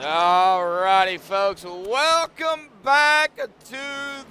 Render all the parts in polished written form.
All righty, folks. Welcome back to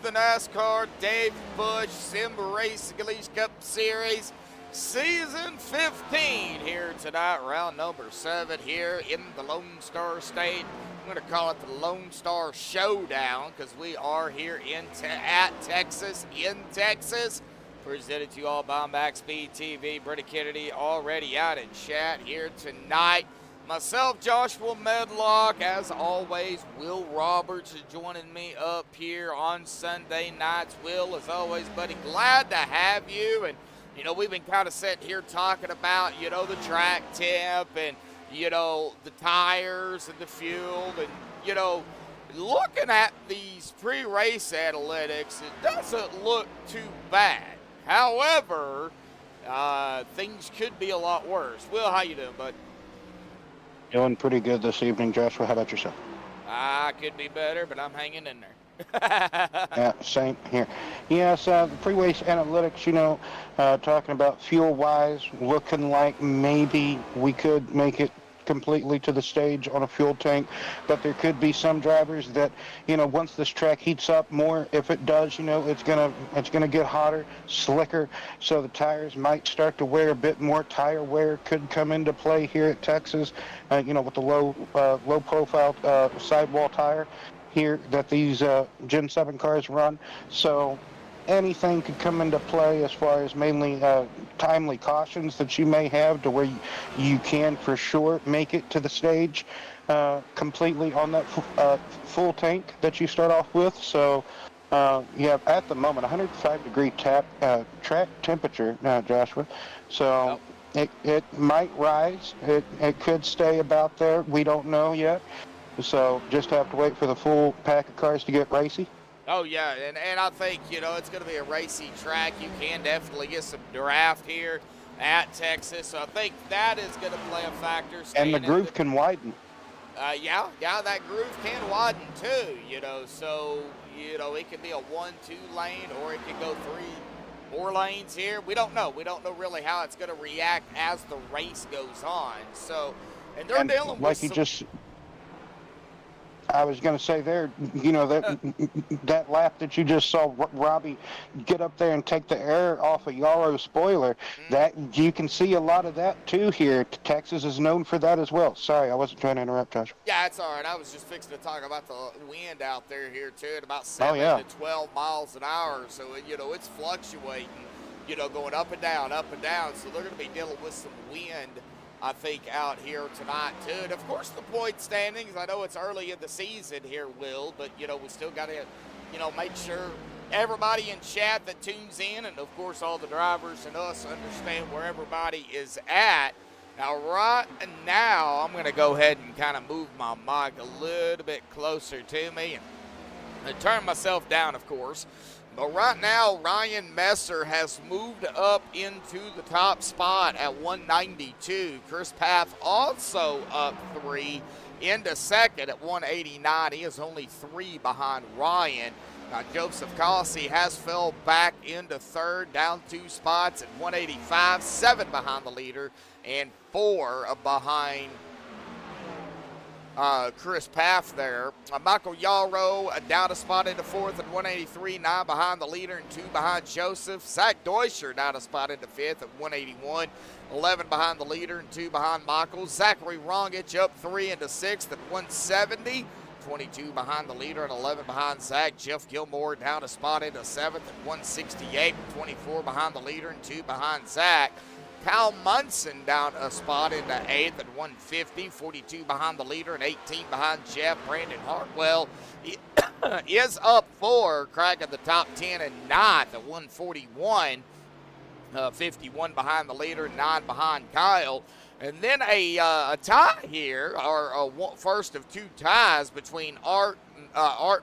the NASCAR Dave Busch Sim Racing Leash Cup Series, Season 15 here tonight, round number 7 here in the Lone Star State. I'm going to call it the Lone Star Showdown because we are here at Texas, in Texas. Presented to you all by MaxspeedTV. Brittany Kennedy already out in chat here tonight. Myself, Joshua Medlock, as always. Will Roberts is joining me up here on Sunday nights. Will, as always, buddy, glad to have you. And, you know, we've been kind of sitting here talking about, you know, the track temp and, you know, the tires and the fuel. And, you know, looking at these pre-race analytics, it doesn't look too bad. However, things could be a lot worse. Will, how you doing, bud? Doing pretty good this evening, Joshua. How about yourself? I could be better, but I'm hanging in there. Yeah, same here. Yes, the pre-race analytics, you know, talking about fuel-wise, looking like maybe we could make it completely to the stage on a fuel tank, but there could be some drivers that, you know, once this track heats up more, if it does, you know, it's gonna get hotter, slicker, so the tires might start to wear a bit more. Tire wear could come into play here at Texas, you know, with the low profile sidewall tire here that these Gen 7 cars run. So anything could come into play as far as mainly timely cautions that you may have to where you can for sure make it to the stage completely on that full tank that you start off with. So you have at the moment 105-degree track temperature now, Joshua. So it might rise. It could stay about there. We don't know yet. So just have to wait for the full pack of cars to get racy. Oh, yeah, and I think, you know, it's going to be a racy track. You can definitely get some draft here at Texas. So I think that is going to play a factor. And the groove can widen. Yeah, that groove can widen too, you know. So, you know, it could be a 1-2 lane or it could go 3-4 lanes here. We don't know. We don't know really how it's going to react as the race goes on. So, and they're dealing with some... I was going to say there, you know, that lap that you just saw Robbie get up there and take the air off a Yarrow spoiler, that you can see a lot of that too here. Texas is known for that as well. Sorry, I wasn't trying to interrupt, Josh. Yeah, it's all right. I was just fixing to talk about the wind out there here too at about 7 to 12 miles an hour. So, you know, it's fluctuating, you know, going up and down. So they're going to be dealing with some wind, I think, out here tonight, too. And, of course, the point standings, I know it's early in the season here, Will, but, you know, we still got to, you know, make sure everybody in chat that tunes in and, of course, all the drivers and us understand where everybody is at. Now, right now, I'm going to go ahead and kind of move my mic a little bit closer to me and turn myself down, of course. But right now, Ryan Messer has moved up into the top spot at 192. Chris Paff also up 3 into second at 189. He is only 3 behind Ryan. Now, Joseph Cossey has fell back into third, down 2 spots at 185, 7 behind the leader, and 4 behind Chris Paff there. Michael Yarrow down a spot into fourth at 183, 9 behind the leader and 2 behind Joseph. Zach Deuscher down a spot into fifth at 181, 11 behind the leader and 2 behind Michael. Zachary Rongich up 3 into sixth at 170, 22 behind the leader and 11 behind Zach. Jeff Gilmore down a spot into seventh at 168, 24 behind the leader and 2 behind Zach. Kyle Munson down a spot into 8th at 150, 42 behind the leader and 18 behind Jeff. Brandon Hartwell is up 4, cracking the top 10 and 9th at 141, 51 behind the leader and 9 behind Kyle. And then a tie here, or a first of 2 ties between Art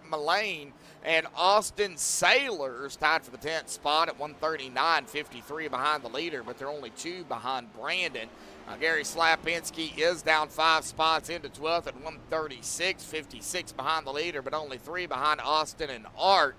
Mullane and Austin Sailors, tied for the 10th spot at 139, 53 behind the leader, but they're only 2 behind Brandon. Gary Slapinski is down 5 spots into 12th at 136, 56 behind the leader, but only 3 behind Austin and Art.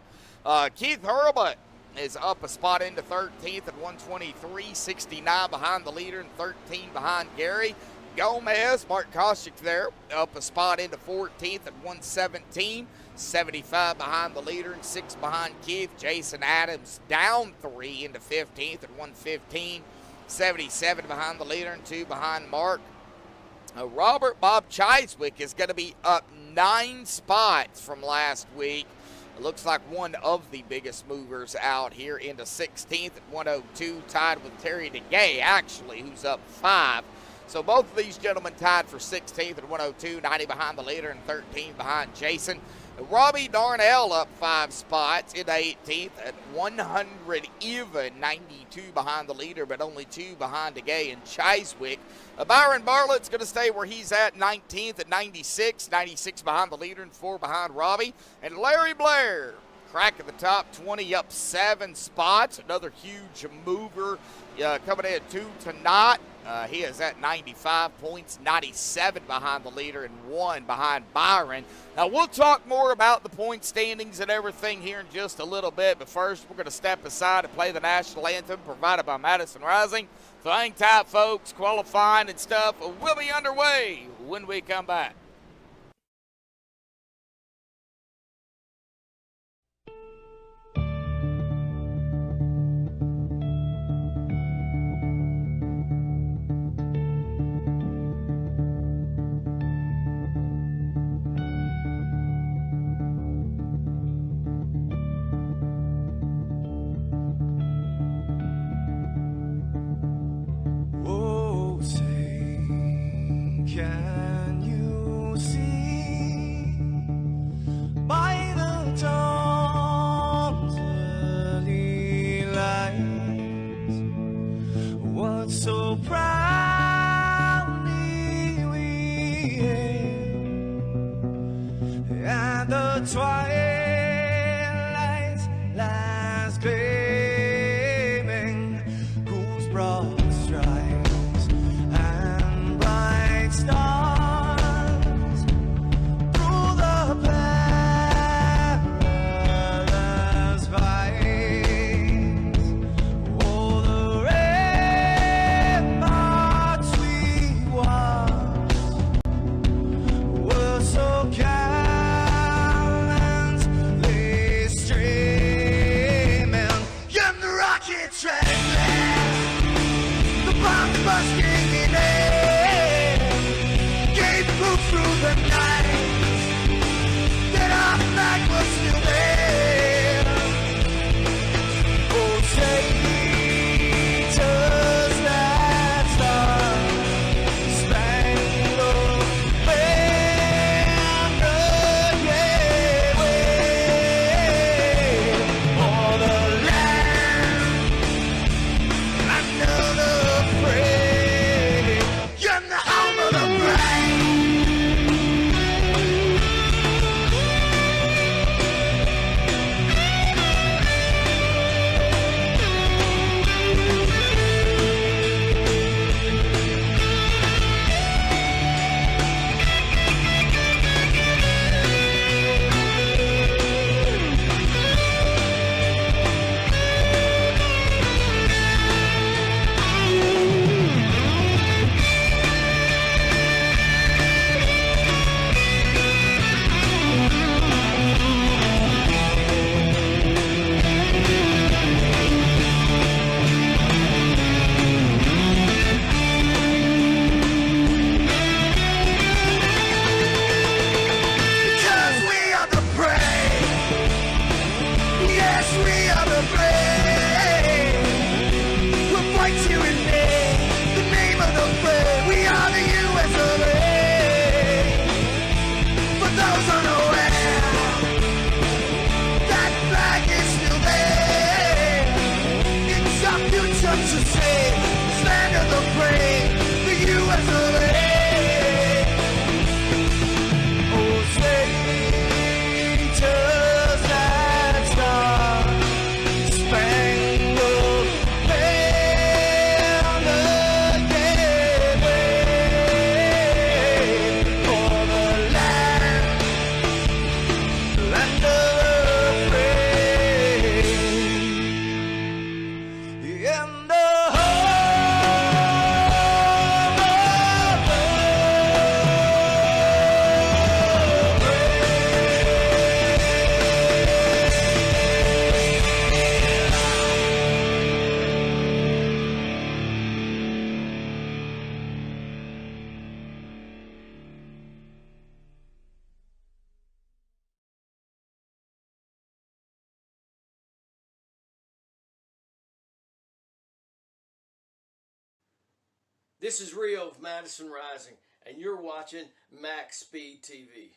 Keith Hurlbut is up a spot into 13th at 123, 69 behind the leader and 13 behind Gary. Gomez, Mark Koshik there, up a spot into 14th at 117. 75 behind the leader and 6 behind Keith. Jason Adams down 3 into 15th at 115. 77 behind the leader and 2 behind Mark. Robert Bob Chiswick is going to be up 9 spots from last week. It looks like one of the biggest movers out here into 16th at 102, tied with Terry DeGay, actually, who's up 5. So both of these gentlemen tied for 16th at 102, 90 behind the leader and 13 behind Jason. Robbie Darnell up 5 spots into 18th at 100 even, 92 behind the leader, but only 2 behind DeGay and Chiswick. Byron Bartlett's going to stay where he's at, 19th at 96, 96 behind the leader and 4 behind Robbie. And Larry Blair, crack at the top 20, up 7 spots. Another huge mover coming in 2 tonight. He is at 95 points, 97 behind the leader and 1 behind Byron. Now, we'll talk more about the point standings and everything here in just a little bit, but first we're going to step aside and play the national anthem provided by Madison Rising. So hang tight, folks. Qualifying and stuff will be underway when we come back. So proudly we hailed at the twilight's last gleaming, whose broad stripes and bright stars through the perilous fight. This is Rio of Madison Rising, and you're watching MaxspeedTV.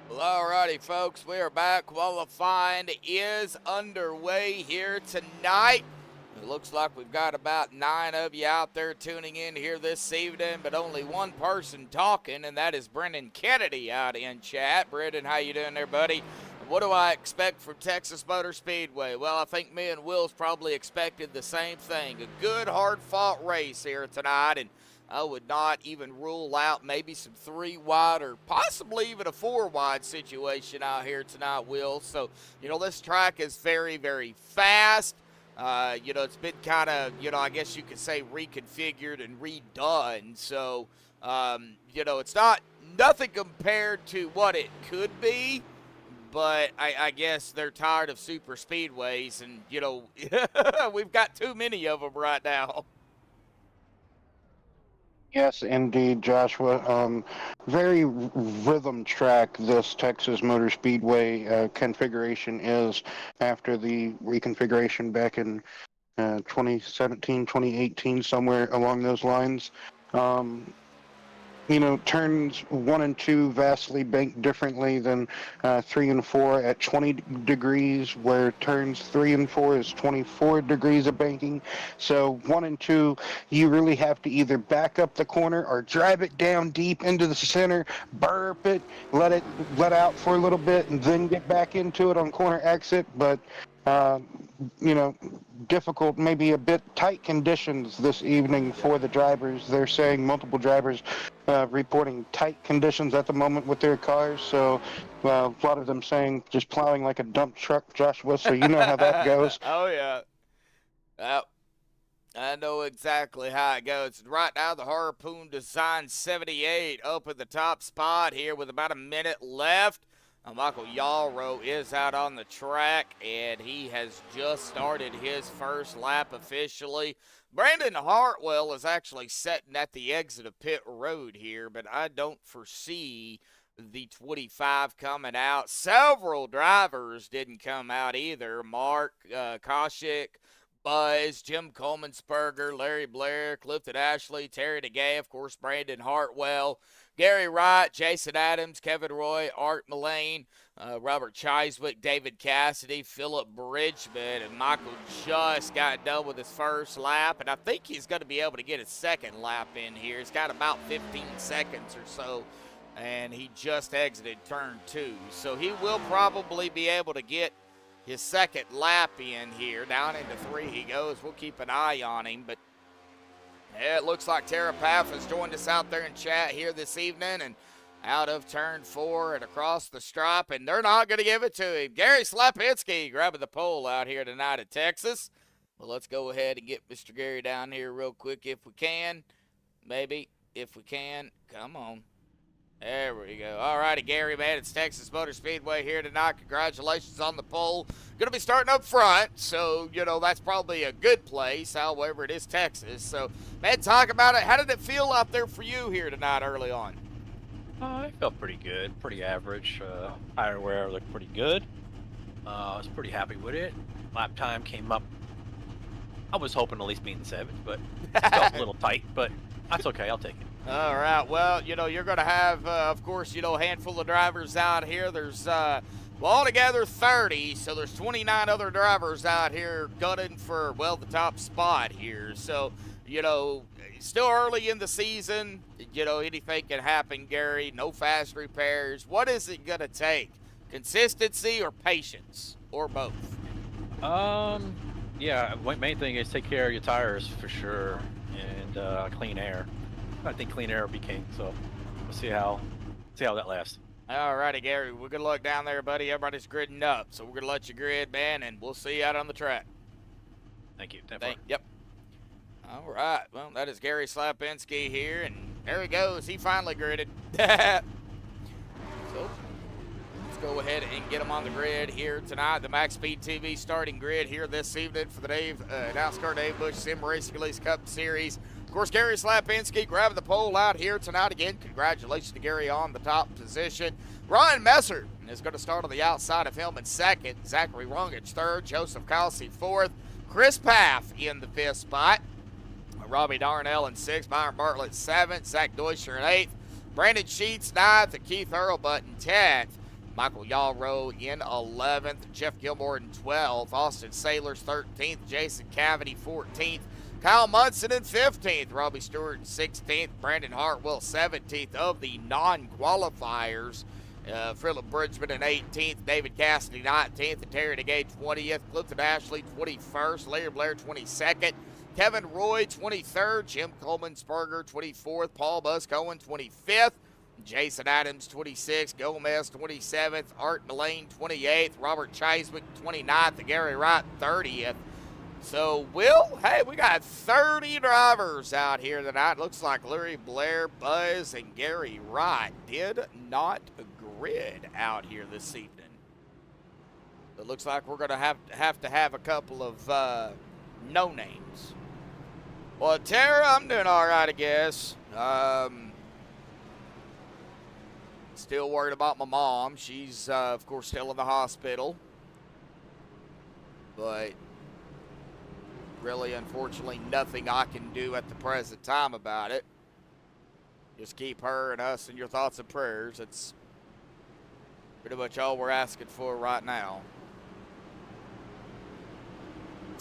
Well, alrighty, folks, we are back. Qualifying is underway here tonight. It looks like we've got about 9 of you out there tuning in here this evening, but only one person talking, and that is Brendan Kennedy out in chat. Brendan, how you doing there, buddy? What do I expect from Texas Motorspeedway? Well, I think me and Will's probably expected the same thing. A good, hard-fought race here tonight, and I would not even rule out maybe some 3-wide or possibly even a 4-wide situation out here tonight, Will. So, this track is very, very fast. It's been kind of, I guess you could say reconfigured and redone. So, it's nothing compared to what it could be. But I guess they're tired of super speedways, and, we've got too many of them right now. Yes, indeed, Joshua. Very rhythm track this Texas Motor Speedway configuration is after the reconfiguration back in 2017, 2018, somewhere along those lines. Turns 1 and 2 vastly bank differently than 3 and 4 at 20 degrees, where turns 3 and 4 is 24 degrees of banking. So 1 and 2, you really have to either back up the corner or drive it down deep into the center, burp it, let out for a little bit, and then get back into it on corner exit. But difficult, maybe a bit tight conditions this evening for the drivers. They're saying multiple drivers reporting tight conditions at the moment with their cars. So a lot of them saying just plowing like a dump truck, Joshua. So you know how that goes. Oh, yeah. I know exactly how it goes. Right now, the Harpoon Design 78 up at the top spot here with about a minute left. Michael Yalro is out on the track, and he has just started his first lap officially. Brandon Hartwell is actually sitting at the exit of pit road here, but I don't foresee the 25 coming out. Several drivers didn't come out either. Mark Koshik, Buzz, Jim Coleman-Sperger, Larry Blair, Clifton Ashley, Terry DeGay, of course, Brandon Hartwell, Gary Wright, Jason Adams, Kevin Roy, Art Mullane, Robert Chiswick, David Cassidy, Philip Bridgman, and Michael just got done with his first lap, and I think he's going to be able to get his second lap in here. He's got about 15 seconds or so, and he just exited turn 2. So he will probably be able to get his second lap in here. Down into 3 he goes. We'll keep an eye on him, but yeah, it looks like Tara Paff has joined us out there in chat here this evening, and out of turn 4 and across the stripe, and they're not going to give it to him. Gary Slapinski grabbing the pole out here tonight at Texas. Well, let's go ahead and get Mr. Gary down here real quick if we can. Maybe, if we can. Come on. There we go. All righty, Gary, man, it's Texas Motor Speedway here tonight. Congratulations on the pole. Going to be starting up front, so, that's probably a good place. However, it is Texas. So, man, talk about it. How did it feel out there for you here tonight early on? It felt pretty good, pretty average. Tire wear looked pretty good. I was pretty happy with it. Lap time came up. I was hoping to at least be in the 7th, but it felt a little tight, but that's okay. I'll take it. All right. Well, you're going to have, of course, a handful of drivers out here. There's, altogether 30, so there's 29 other drivers out here gunning for, the top spot here. So, still early in the season. Anything can happen, Gary. No fast repairs. What is it going to take? Consistency or patience? Or both? Yeah, main thing is take care of your tires for sure, and clean air. I think clean air will be king, so we'll see how that lasts. All righty, Gary. Well, good luck down there, buddy. Everybody's gridding up, so we're going to let you grid, man, and we'll see you out on the track. Thank you. Yep. All right. Well, that is Gary Slapinski here, and there he goes. He finally gridded. So let's go ahead and get him on the grid here tonight. The MaxspeedTV starting grid here this evening for the Nascar Dave Bush Sim Racing Lease Cup Series. Of course, Gary Slapinski grabbing the pole out here tonight again. Congratulations to Gary on the top position. Ryan Messer is going to start on the outside of him in second. Zachary Rungich third. Joseph Kelsey fourth. Chris Paff in the fifth spot. Robbie Darnell in sixth. Byron Bartlett seventh. Zach Deutscher in eighth. Brandon Sheets ninth. And Keith Earlbutt in 10th. Michael Yallrow in 11th. Jeff Gilmore in 12th. Austin Sailors 13th. Jason Cavity 14th. Kyle Munson in 15th. Robbie Stewart in 16th. Brandon Hartwell 17th of the non-qualifiers. Philip Bridgman in 18th. David Cassidy 19th. And Terry DeGay 20th. Clifton Ashley 21st. Larry Blair 22nd. Kevin Roy 23rd. Jim Coleman-Spurger 24th. Paul Buscohen 25th. Jason Adams 26th. Gomez 27th. Art Mullane 28th. Robert Chiswick 29th. And Gary Wright 30th. So, Will, hey, we got 30 drivers out here tonight. Looks like Larry Blair, Buzz, and Gary Wright did not grid out here this evening. It looks like we're going to have a couple of no-names. Well, Tara, I'm doing all right, I guess. Still worried about my mom. She's, of course, still in the hospital. But really, unfortunately, nothing I can do at the present time about it. Just keep her and us in your thoughts and prayers. That's pretty much all we're asking for right now.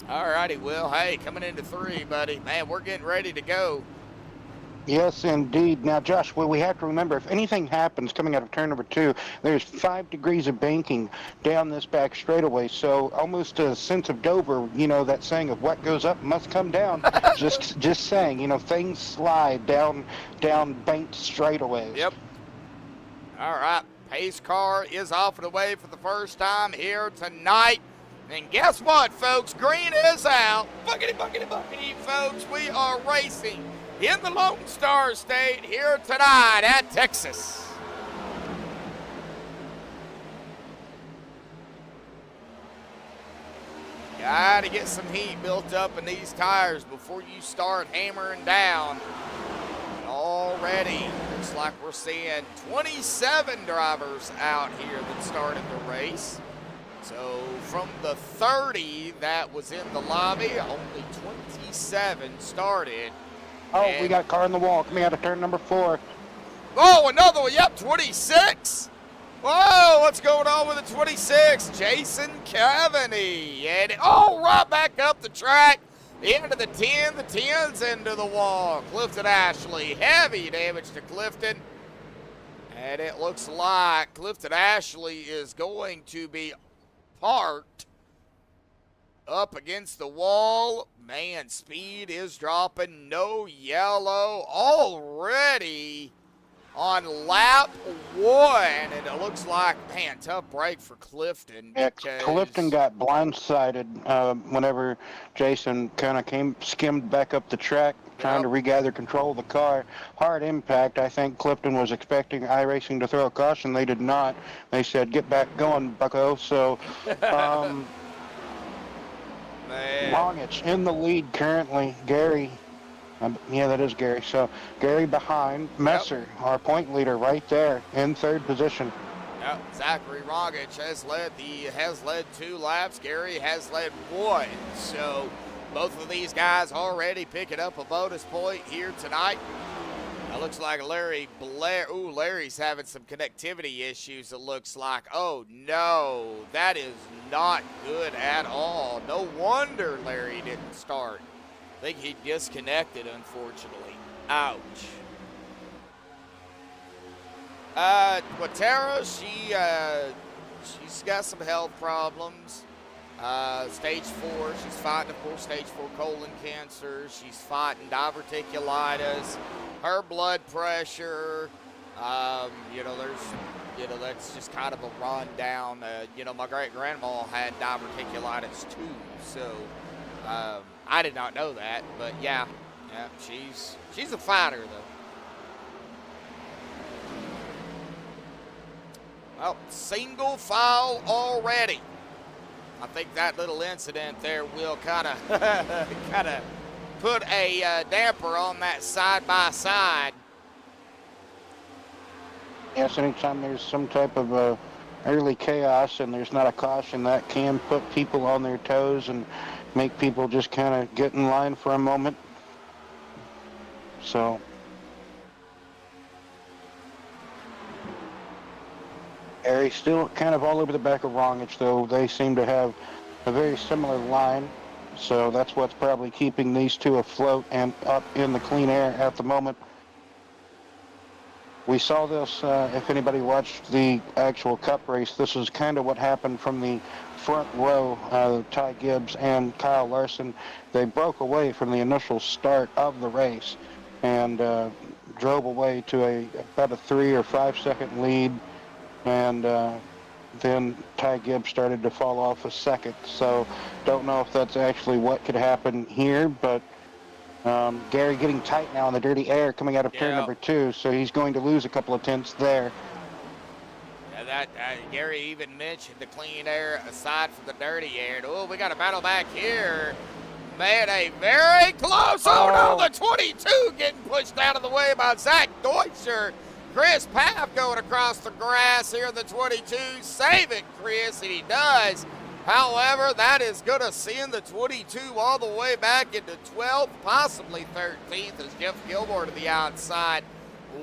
All righty, Will. Hey, coming into 3, buddy. Man, we're getting ready to go. Yes, indeed. Now, Josh, well, we have to remember, if anything happens coming out of turn number 2, there's 5 degrees of banking down this back straightaway. So almost a sense of Dover, you know, that saying of what goes up must come down. just saying, you know, things slide down banked straightaways. Yep. All right. Pace car is off and away for the first time here tonight. And guess what, folks? Green is out. Buckety, buckety, buckety, folks. We are racing in the Lone Star State here tonight at Texas. Got to get some heat built up in these tires before you start hammering down. And already looks like we're seeing 27 drivers out here that started the race. So from the 30 that was in the lobby, only 27 started. Oh, we got a car in the wall coming out of turn number 4. Oh, another one. Yep, 26. Whoa, what's going on with the 26? Jason Cavaney. And right back up the track. Into the 10. The 10's into the wall. Clifton Ashley. Heavy damage to Clifton. And it looks like Clifton Ashley is going to be parked up against the wall. Man, speed is dropping. No yellow already on lap 1. And it looks like, man, tough break for Clifton. Yeah, Clifton got blindsided whenever Jason kind of skimmed back up the track, trying to regather control of the car. Hard impact. I think Clifton was expecting iRacing to throw a caution. They did not. They said, get back going, bucko. So, Longich in the lead currently. Gary. Yeah, that is Gary. So, Gary behind. Messer, our point leader, right there in 3rd position. Yep, Zachary Rogich has led 2 laps. Gary has led 1. So, both of these guys already picking up a bonus point here tonight. It looks like Larry Blair. Ooh, Larry's having some connectivity issues, it looks like. Oh, no. That is not good at all. No wonder Larry didn't start. I think he disconnected, unfortunately. Ouch. Quatera, she's got some health problems. Stage 4, she's fighting, of course, stage 4 colon cancer. She's fighting diverticulitis, her blood pressure. That's just kind of a rundown. My great-grandma had diverticulitis too, so I did not know that, but yeah, she's a fighter though. Well, single file already. I think that little incident there will kind of put a damper on that side-by-side. Yes, anytime there's some type of early chaos and there's not a caution, that can put people on their toes and make people just kind of get in line for a moment. So Harry's still kind of all over the back of Wrongage, though. They seem to have a very similar line, so that's what's probably keeping these two afloat and up in the clean air at the moment. We saw this, if anybody watched the actual Cup race, this is kind of what happened from the front row. Ty Gibbs and Kyle Larson, they broke away from the initial start of the race and drove away to about a 3 or 5 second lead, and then Ty Gibbs started to fall off a second. So don't know if that's actually what could happen here, but Gary getting tight now in the dirty air coming out of turn number 2, so he's going to lose a couple of tenths there. Yeah, Gary even mentioned the clean air aside from the dirty air. Oh, we got a battle back here. Man, a very close. Oh, no, the 22 getting pushed out of the way by Zach Deutscher. Chris Paff going across the grass here in the 22. Save it, Chris, and he does. However, that is going to send the 22 all the way back into 12th, possibly 13th, as Jeff Gilmore to the outside.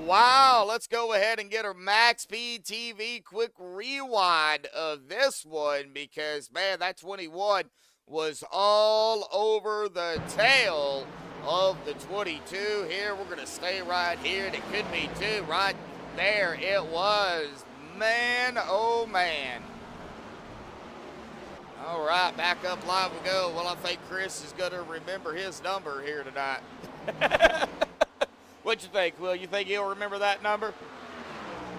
Wow, let's go ahead and get our MaxspeedTV quick rewind of this one, because, man, that 21 was all over the tail of the 22. Here, we're going to stay right here, and it could be 2 right there. It was. Man, oh, man. All right, back up live we go. Well, I think Chris is going to remember his number here tonight. What you think, Will? You think he'll remember that number?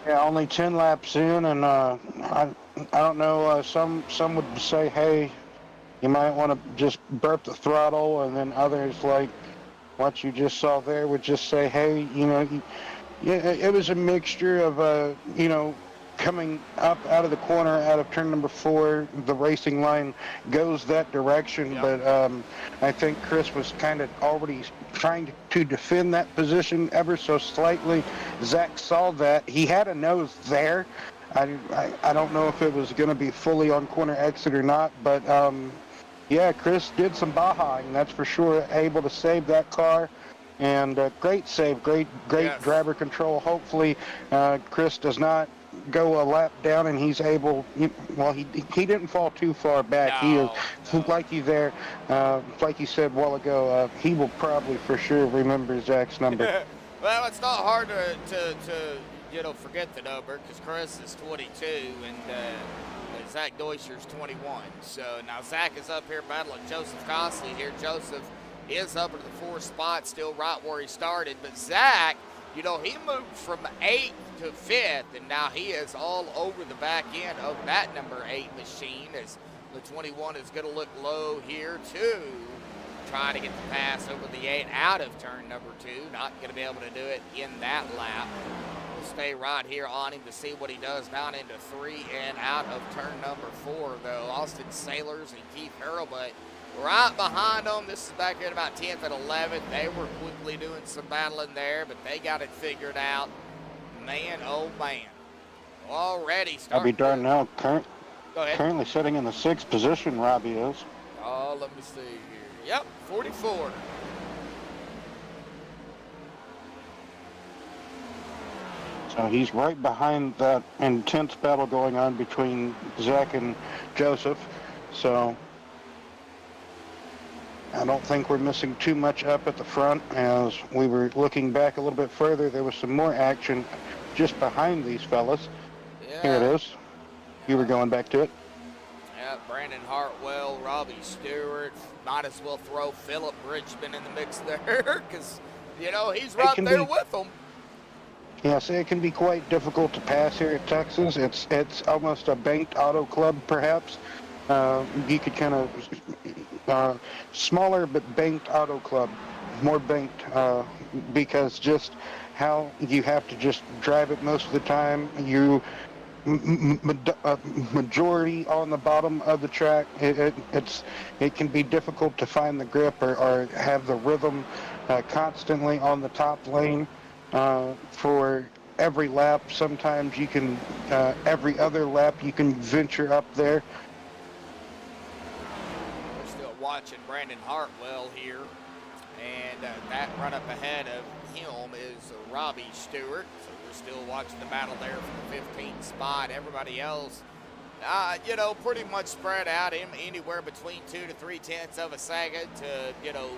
Yeah, only 10 laps in, and I don't know. Some would say, hey, you might want to just burp the throttle, and then others, like what you just saw there, would just say, hey, yeah, it was a mixture of, coming up out of the corner, out of turn number 4, the racing line goes that direction. Yep. But I think Chris was kind of already trying to defend that position ever so slightly. Zach saw that. He had a nose there. I don't know if it was going to be fully on corner exit or not, but yeah, Chris did some bajaing, that's for sure, able to save that car. And great save, great yes. Driver control. Hopefully Chris does not go a lap down and he's able, well, he didn't fall too far back. No. Like you there, like you said a while ago, he will probably for sure remember Zach's number. Well, it's not hard to forget the number, because Chris is 22 and Zach Deutscher's 21. So now Zach is up here battling Joseph Costley here. Joseph is up in the 4th spot, still right where he started, but Zach, he moved from 8th to 5th, and now he is all over the back end of that number 8 machine, as the 21 is going to look low here too, trying to get the pass over the 8 out of turn number 2. Not going to be able to do it in that lap. We'll stay right here on him to see what he does down into 3 and out of turn number 4, though. Austin Sailors and Keith Hurlbutt right behind them. This is back at about 10th and 11th. They were quickly doing some battling there, but they got it figured out. Man, oh man. Already starting. I'll be darned now. Go ahead. Currently sitting in the 6th position, Robbie is. Oh, let me see here. Yep, 44. So he's right behind that intense battle going on between Zach and Joseph. So I don't think we're missing too much up at the front. As we were looking back a little bit further, there was some more action just behind these fellas. Yeah. Here it is. You were going back to it. Yeah, Brandon Hartwell, Robbie Stewart. Might as well throw Philip Bridgman in the mix there, because, he's right there with them. Yes, it can be quite difficult to pass here at Texas. It's almost a banked auto club, perhaps. You could kind of smaller but banked auto club, more banked, because just how you have to just drive it most of the time. majority on the bottom of the track. It can be difficult to find the grip or have the rhythm constantly on the top lane for every lap. Sometimes you can every other lap you can venture up there. We're still watching Brandon Hartwell here, and that right up ahead of him is Robbie Stewart. So we're still watching the battle there for the 15th spot. Everybody else, you know, pretty much spread out in anywhere between 2 to 3/10 of a second to, you know,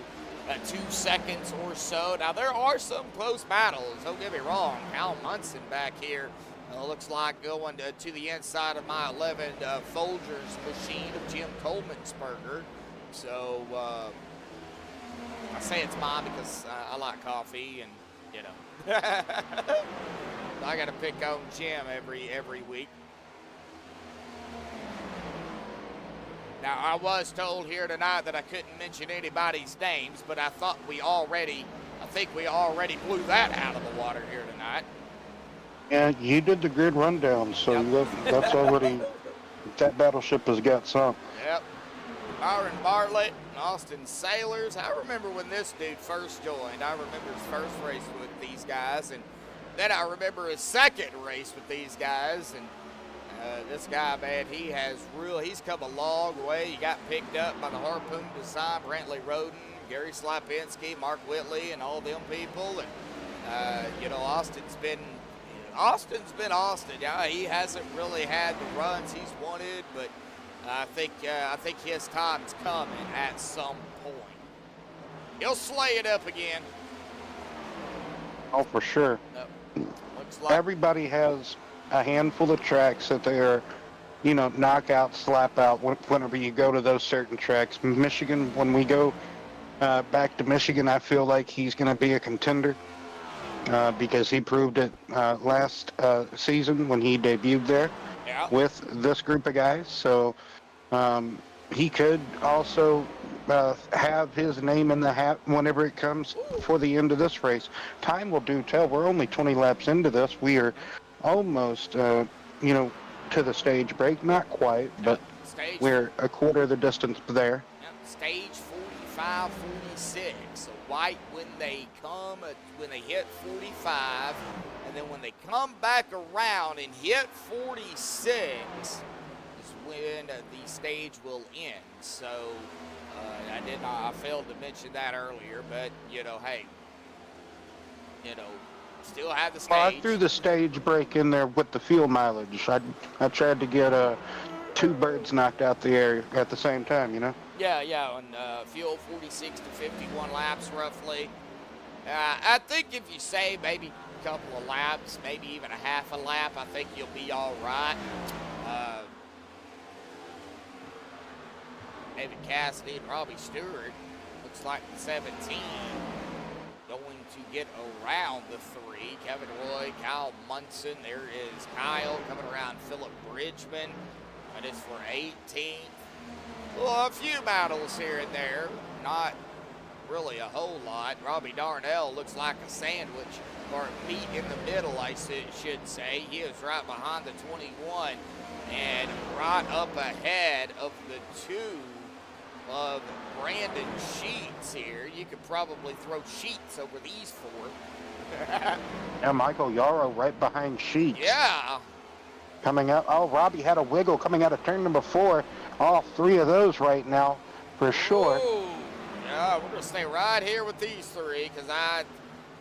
2 seconds or so. Now, there are some close battles, don't get me wrong. Cal Munson back here looks like going to the inside of my 11 Folgers machine of Jim Coleman'sberger. So, I say it's mine because I like coffee and, you know. I got to pick on Jim every week. Now, I was told here tonight that I couldn't mention anybody's names, but I think we already blew that out of the water here tonight. Yeah, you did the grid rundown, so Yep. that's already, that battleship has got some. Yep. Byron Bartlett and Austin Sailors. I remember when this dude first joined. I remember his first race with these guys, and then I remember his second race with these guys, and this guy, man, he's come a long way. He got picked up by the Harpoon Design, Brantley Roden, Gary Slapinski, Mark Whitley, and all them people. And, you know, Austin's been Austin. Yeah, he hasn't really had the runs he's wanted, but I think his time's coming at some point. He'll slay it up again. Oh, for sure. Looks like Everybody has a handful of tracks that they are, you know, knock out, slap out whenever you go to those certain tracks. Michigan, when we go back to Michigan, I feel like he's going to be a contender because he proved it last season when he debuted there with this group of guys. So he could also have his name in the hat whenever it comes for the end of this race. Time will do tell. We're only 20 laps into this. We are almost, you know, to the stage break. Not quite, but we're a quarter of the distance there. Yep, stage 45, 46. So White, when they hit 45, and then when they come back around and hit 46, is when the stage will end. So I failed to mention that earlier, but, you know, hey, you know, still have the stage. Well, I threw the stage break in there with the fuel mileage. I tried to get 2 birds knocked out the air at the same time, you know? Yeah, and fuel 46 to 51 laps roughly. I think if you say maybe a couple of laps, maybe even a half a lap, I think you'll be all right. David Cassidy and Robbie Stewart, looks like the 17, going to get around the 3. Kevin Roy, Kyle Munson, there is Kyle coming around Philip Bridgman, that is for 18th. Well, a few battles here and there, not really a whole lot. Robbie Darnell looks like a sandwich, or meat in the middle, I should say. He is right behind the 21 and right up ahead of the 2 of Brandon Sheets here. You could probably throw Sheets over these 4. And Michael Yarrow right behind Sheets. Yeah. Coming out. Oh, Robbie had a wiggle coming out of turn number 4. All 3 of those right now, for sure. Ooh. Yeah, we're going to stay right here with these 3 because I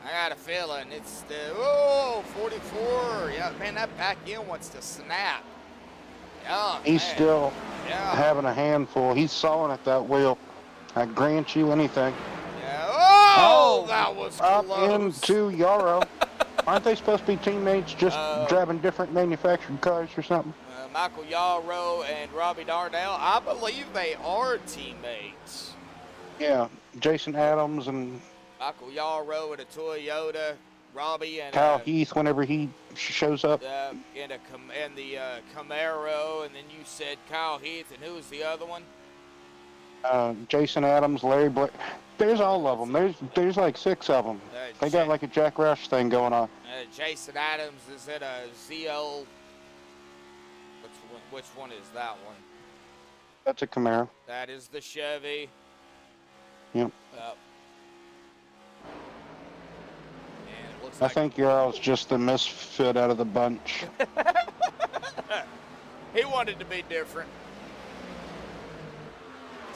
got a feeling it's the, 44. Yeah, man, that back end wants to snap. Yeah, He's man. still having a handful. He's sawing at that wheel. I grant you anything. Yeah. Oh, that was up close. into Yarrow. Aren't they supposed to be teammates, just driving different manufactured cars or something? Michael Yarrow and Robbie Darnell, I believe they are teammates. Yeah, Jason Adams and Michael Yarrow in a Toyota, Robbie and Kyle Heath whenever he shows up. and the Camaro, and then you said Kyle Heath, and who was the other one? Jason Adams, Larry Blake. There's all of them. There's like 6 of them. They got like a Jack Rush thing going on. Jason Adams is in a ZL Which one is that one? That's a Camaro. That is the Chevy. Yep. And it looks I like think Yarl's just the misfit out of the bunch. he wanted to be different.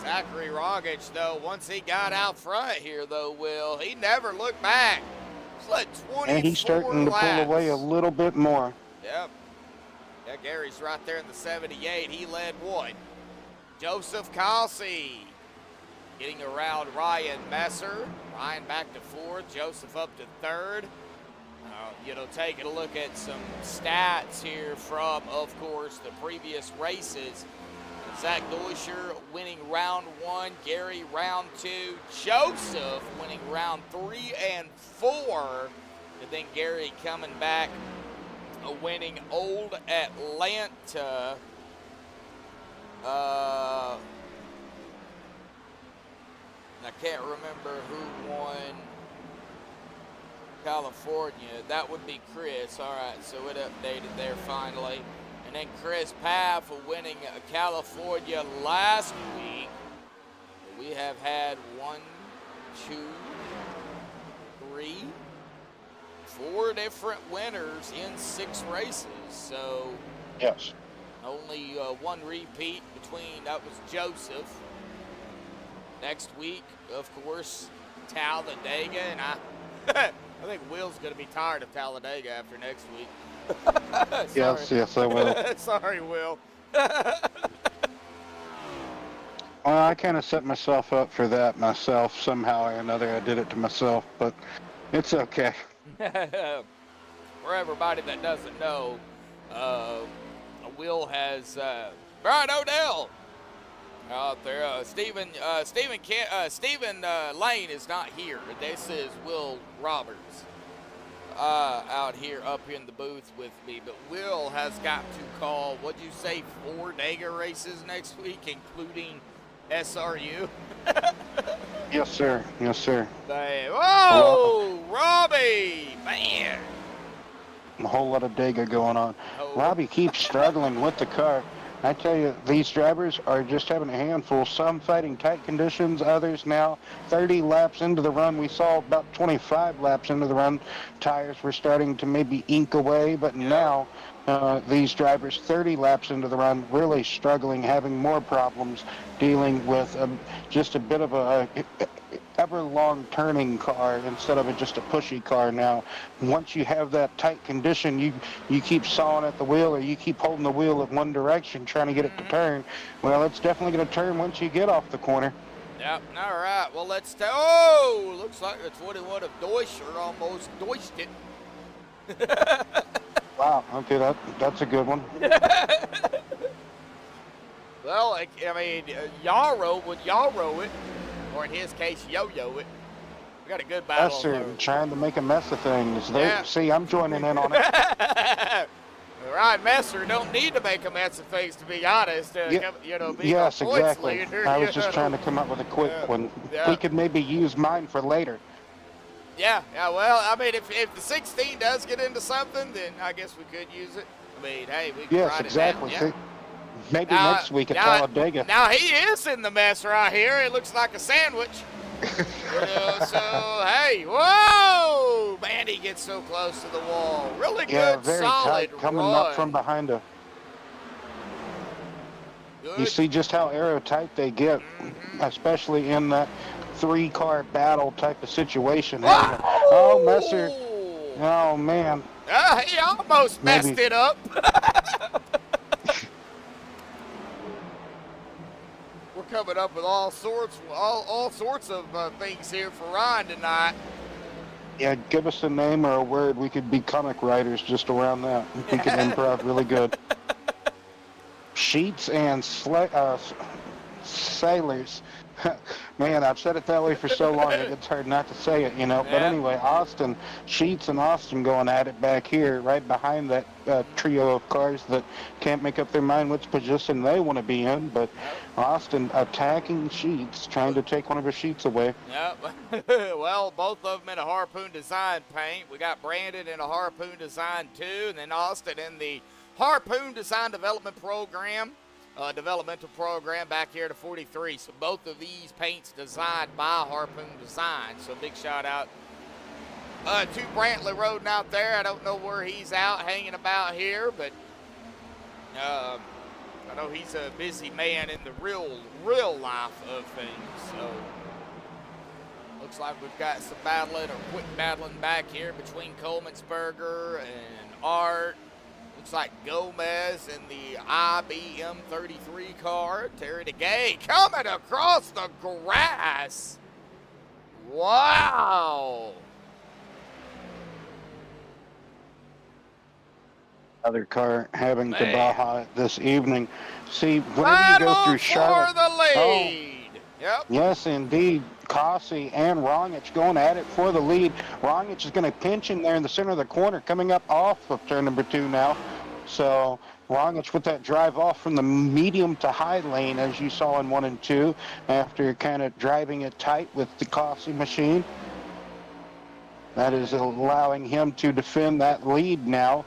Zachary Rogic, though, once he got out front here, though, Will, he never looked back. He's led 24 And he's starting to pull away a little bit more. Yep. Yeah, Gary's right there in the 78. He led one. Joseph Kelsey getting around Ryan Messer. Ryan back to fourth. Joseph up to third. Taking a look at some stats here from, of course, the previous races. Zach Deuscher winning round one, Gary round two, Joseph winning round 3 and 4, and then Gary coming back winning Old Atlanta. I can't remember who won California. That would be Chris. All right, so it updated there finally. And then Chris Paff winning California last week. We have had 1, 2, 3, 4 different winners in 6 races. So Yes. only one repeat between, that was Joseph. Next week, of course, Talladega. And I think Will's going to be tired of Talladega after next week. Yes, I will. Sorry, Will. Well, I kind of set myself up for that myself somehow or another. I did it to myself, but it's okay. For everybody that doesn't know, Will has Brian Odell out there. Stephen Lane is not here. This is Will Roberts out here up in the booth with me. But Will has got to call, what'd you say, 4 Dega races next week, including SRU? Yes, sir. Yes, sir. Whoa, Robbie, man. A whole lot of Dega going on. Oh. Robbie keeps struggling with the car. I tell you, these drivers are just having a handful. Some fighting tight conditions, others now 30 laps into the run. We saw about 25 laps into the run. Tires were starting to maybe ink away, but now these drivers 30 laps into the run really struggling, having more problems dealing with just a bit of a ever-long turning car instead of just a pushy car now. Once you have that tight condition, you keep sawing at the wheel, or you keep holding the wheel in one direction trying to get it to turn. Well, it's definitely going to turn once you get off the corner. Yep, all right. Well, let's looks like the 21 of Deuscher almost doished it. Wow, okay, that's a good one. Well, I mean, Yarrow would Yarrow it, or in his case, Yo-Yo it. We got a good battle. Yes, sir. Trying to make a mess of things. Yeah. See, I'm joining in on it. Ryan Messer don't need to make a mess of things, to be honest. Being Yes, a points exactly. leader, I was just trying to come up with a quick one. Yeah. We could maybe use mine for later. Yeah. Well, I mean, if the 16 does get into something, then I guess we could use it. I mean, hey, we can Yes, ride exactly. it down. See, maybe next week at Talladega. Now he is in the mess right here. It looks like a sandwich. So, hey, whoa! Man, he gets so close to the wall. Really Yeah, good, very solid tight, coming run. up from behind her. Good. You see just how aerotight they get, especially in that 3-car battle type of situation. Oh, Messer. Oh, man. He almost messed it up. We're coming up with all sorts of things here for Ryan tonight. Yeah, give us a name or a word. We could be comic writers just around that. We could improv really good. Sheets and sailors. Man, I've said it that way for so long, it gets hard not to say it, But anyway, Austin, Sheets and Austin going at it back here, right behind that trio of cars that can't make up their mind which position they want to be in. But Austin attacking Sheets, trying to take one of her sheets away. Yep. Well, both of them in a Harpoon Design paint. We got Brandon in a Harpoon Design too, and then Austin in the Harpoon Design Development Program, developmental program back here to 43. So both of these paints designed by Harpoon Design. So big shout out to Brantley Roden out there. I don't know where he's out hanging about here, but I know he's a busy man in the real life of things. So looks like we've got some battling or quick battling back here between Colemansberger and Art. Looks like Gomez in the IBM 33 car. Terry DeGay coming across the grass. Wow. Other car having to Man. Baja this evening. See, whenever you go Battle through Charlotte, for the lead. Yep. yes, indeed, Cossey and Rongich going at it for the lead. Rongich is going to pinch in there in the center of the corner, coming up off of turn number 2 now. So Rongich with that drive off from the medium to high lane, as you saw in 1 and 2, after kind of driving it tight with the Cossey machine. That is allowing him to defend that lead now.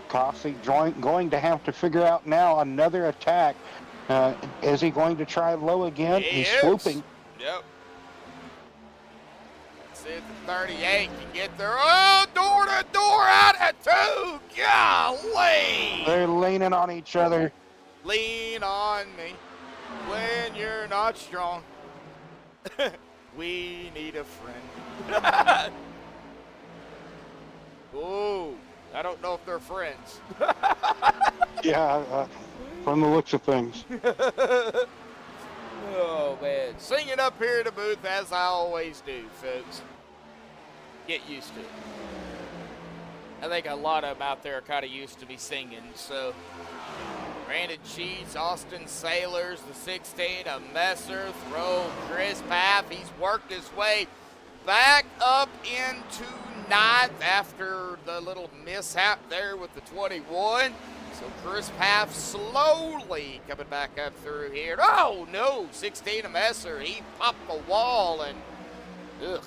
Cossey going to have to figure out now another attack. Is he going to try low again? He's swooping. Yep. Let's see if the 38 can get there. Oh, door to door out at 2. Golly. They're leaning on each other. Lean on me when you're not strong. We need a friend. Ooh. I don't know if they're friends. Yeah, from the looks of things. Oh, man. Singing up here in the booth as I always do, folks. Get used to it. I think a lot of them out there are kind of used to me singing, so. Brandon Sheets, Austin Sailors, the 16, a Messer, throw Chris Paff. He's worked his way back up into 9th after the little mishap there with the 21. So Chris Paff slowly coming back up through here. Oh no, 16 a Messer. He popped the wall and ugh.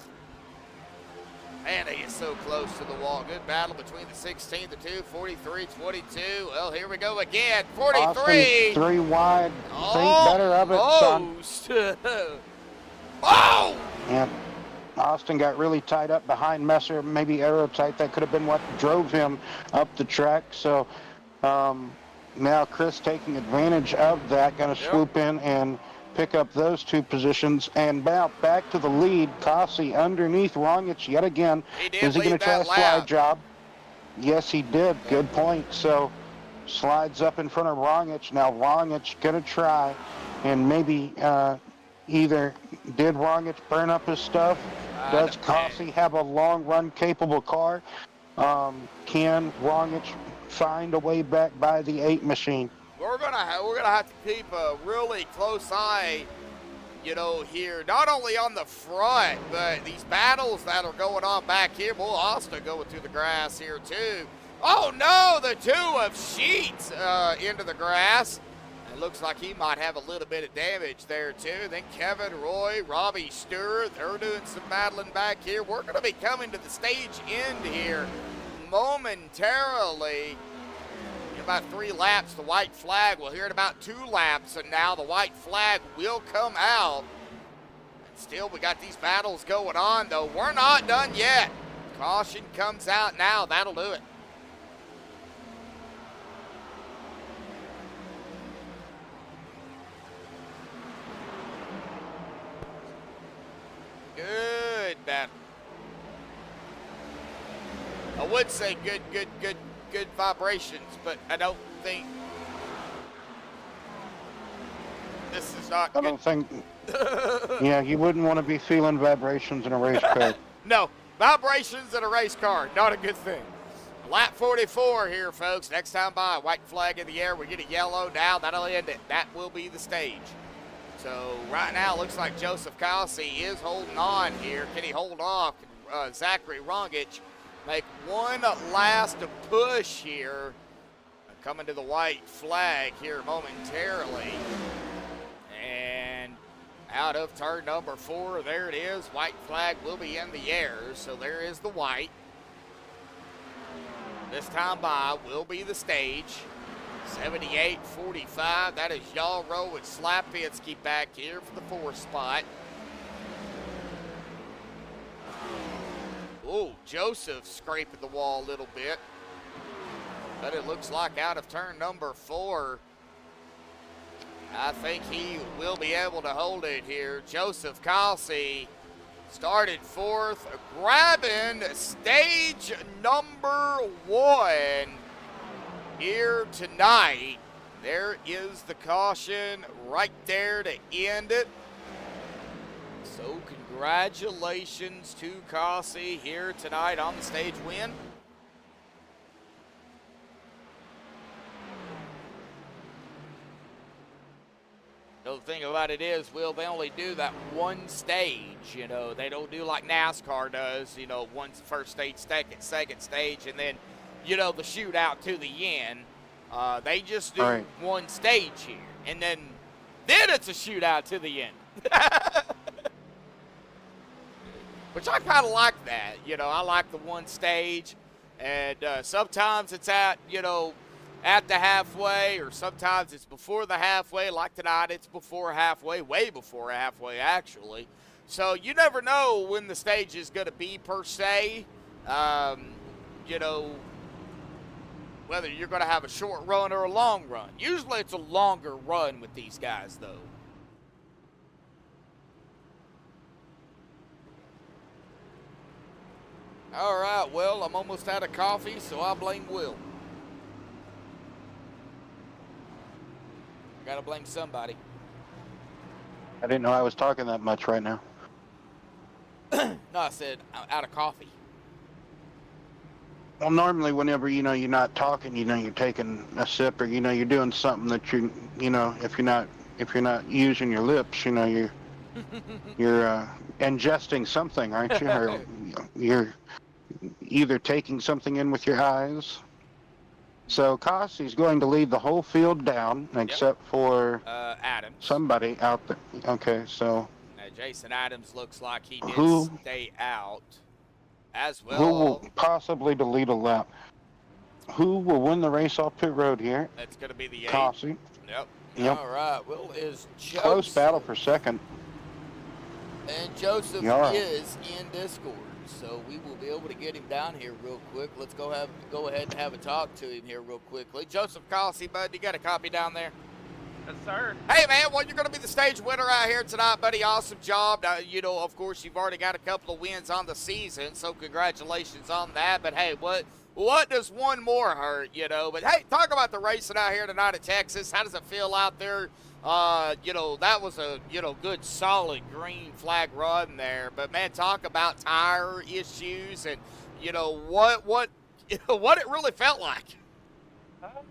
Man, he is so close to the wall. Good battle between the 16, the 2, 43, 22. Well, here we go again. 43. Austin 3 wide. Think better of it, son. Oh! And Austin got really tied up behind Messer, maybe aerotight. That could have been what drove him up the track. So now Chris taking advantage of that, going to swoop in and pick up those 2 positions. And now back to the lead. Cossey underneath Rongich yet again. Is he going to try a slide job? Yes, he did. Good point. So slides up in front of Rongich. Now Rongich going to try and maybe either did Rongich burn up his stuff? Does Cossey have a long run capable car? Can Rongich find a way back by the 8 machine? We're gonna have to keep a really close eye, you know, here, not only on the front, but these battles that are going on back here. Well, Austin going through the grass here too. Oh no, the 2 of Sheets into the grass. It looks like he might have a little bit of damage there too. Then Kevin Roy, Robbie Stewart, they're doing some battling back here. We're going to be coming to the stage end here momentarily. In about 3 laps, the white flag. We'll hear it about 2 laps, and now the white flag will come out. And still, we got these battles going on, though. We're not done yet. Caution comes out now. That'll do it. Good battle. I would say good vibrations, but I don't think this is not I good. don't think, yeah, you wouldn't want to be feeling vibrations in a race car. No, vibrations in a race car, not a good thing. Lap 44 here, folks. Next time by, white flag in the air. We get a yellow now. That'll end it. That will be the stage. So right now, looks like Joseph Cossey is holding on here. Can he hold off? Zachary Rongich make one last push here. Coming to the white flag here momentarily. And out of turn number 4, there it is. White flag will be in the air. So there is the white. This time by will be the stage. 78.45. That is Yallrow with Slapinski back here for the 4th spot. Oh, Joseph scraping the wall a little bit. But it looks like out of turn number 4. I think he will be able to hold it here. Joseph Kelsey started 4th, grabbing stage number 1 here tonight. There is the caution right there to end it. So congratulations to Kelsey here tonight on the stage win. The thing about it is, Will, they only do that one stage, you know. They don't do like NASCAR does, you know, first stage, second stage, and then, you know, the shootout to the end. They just do one stage here, and then it's a shootout to the end. Which I kind of like that, you know. I like the one stage, and sometimes it's at, you know, at the halfway, or sometimes it's before the halfway. Like tonight, it's before halfway, way before halfway, actually. So you never know when the stage is going to be, per se. You know, whether you're going to have a short run or a long run. Usually it's a longer run with these guys, though. All right, well, I'm almost out of coffee, so I blame Will. Gotta blame somebody. I didn't know I was talking that much right now. No, I said I'm out of coffee. Well, normally whenever, you know, you're not talking, you know, you're taking a sip, or, you know, you're doing something that you know, if you're not using your lips, you know, you're ingesting something, aren't you? Or you're either taking something in with your eyes. So Kelsey's going to lead the whole field down, except for Adams. Somebody out there. Okay, so Jason Adams looks like he did stay out as well. Who will possibly delete a lap? Who will win the race off pit road here? That's going to be the 8. Kelsey. Yep. All right. Will is Joseph. Close battle for second. And Joseph is in Discord, so we will be able to get him down here real quick. Let's go ahead and have a talk to him here real quickly. Joseph Kelsey, bud, you got a copy down there? Yes, sir. Hey, man, well, you're going to be the stage winner out here tonight, buddy. Awesome job. You know, of course, you've already got a couple of wins on the season, so congratulations on that. But, hey, what does one more hurt, you know? But, hey, talk about the racing out here tonight at Texas. How does it feel out there? You know, that was a, you know, good, solid green flag run there. But, man, talk about tire issues and, you know, what it really felt like.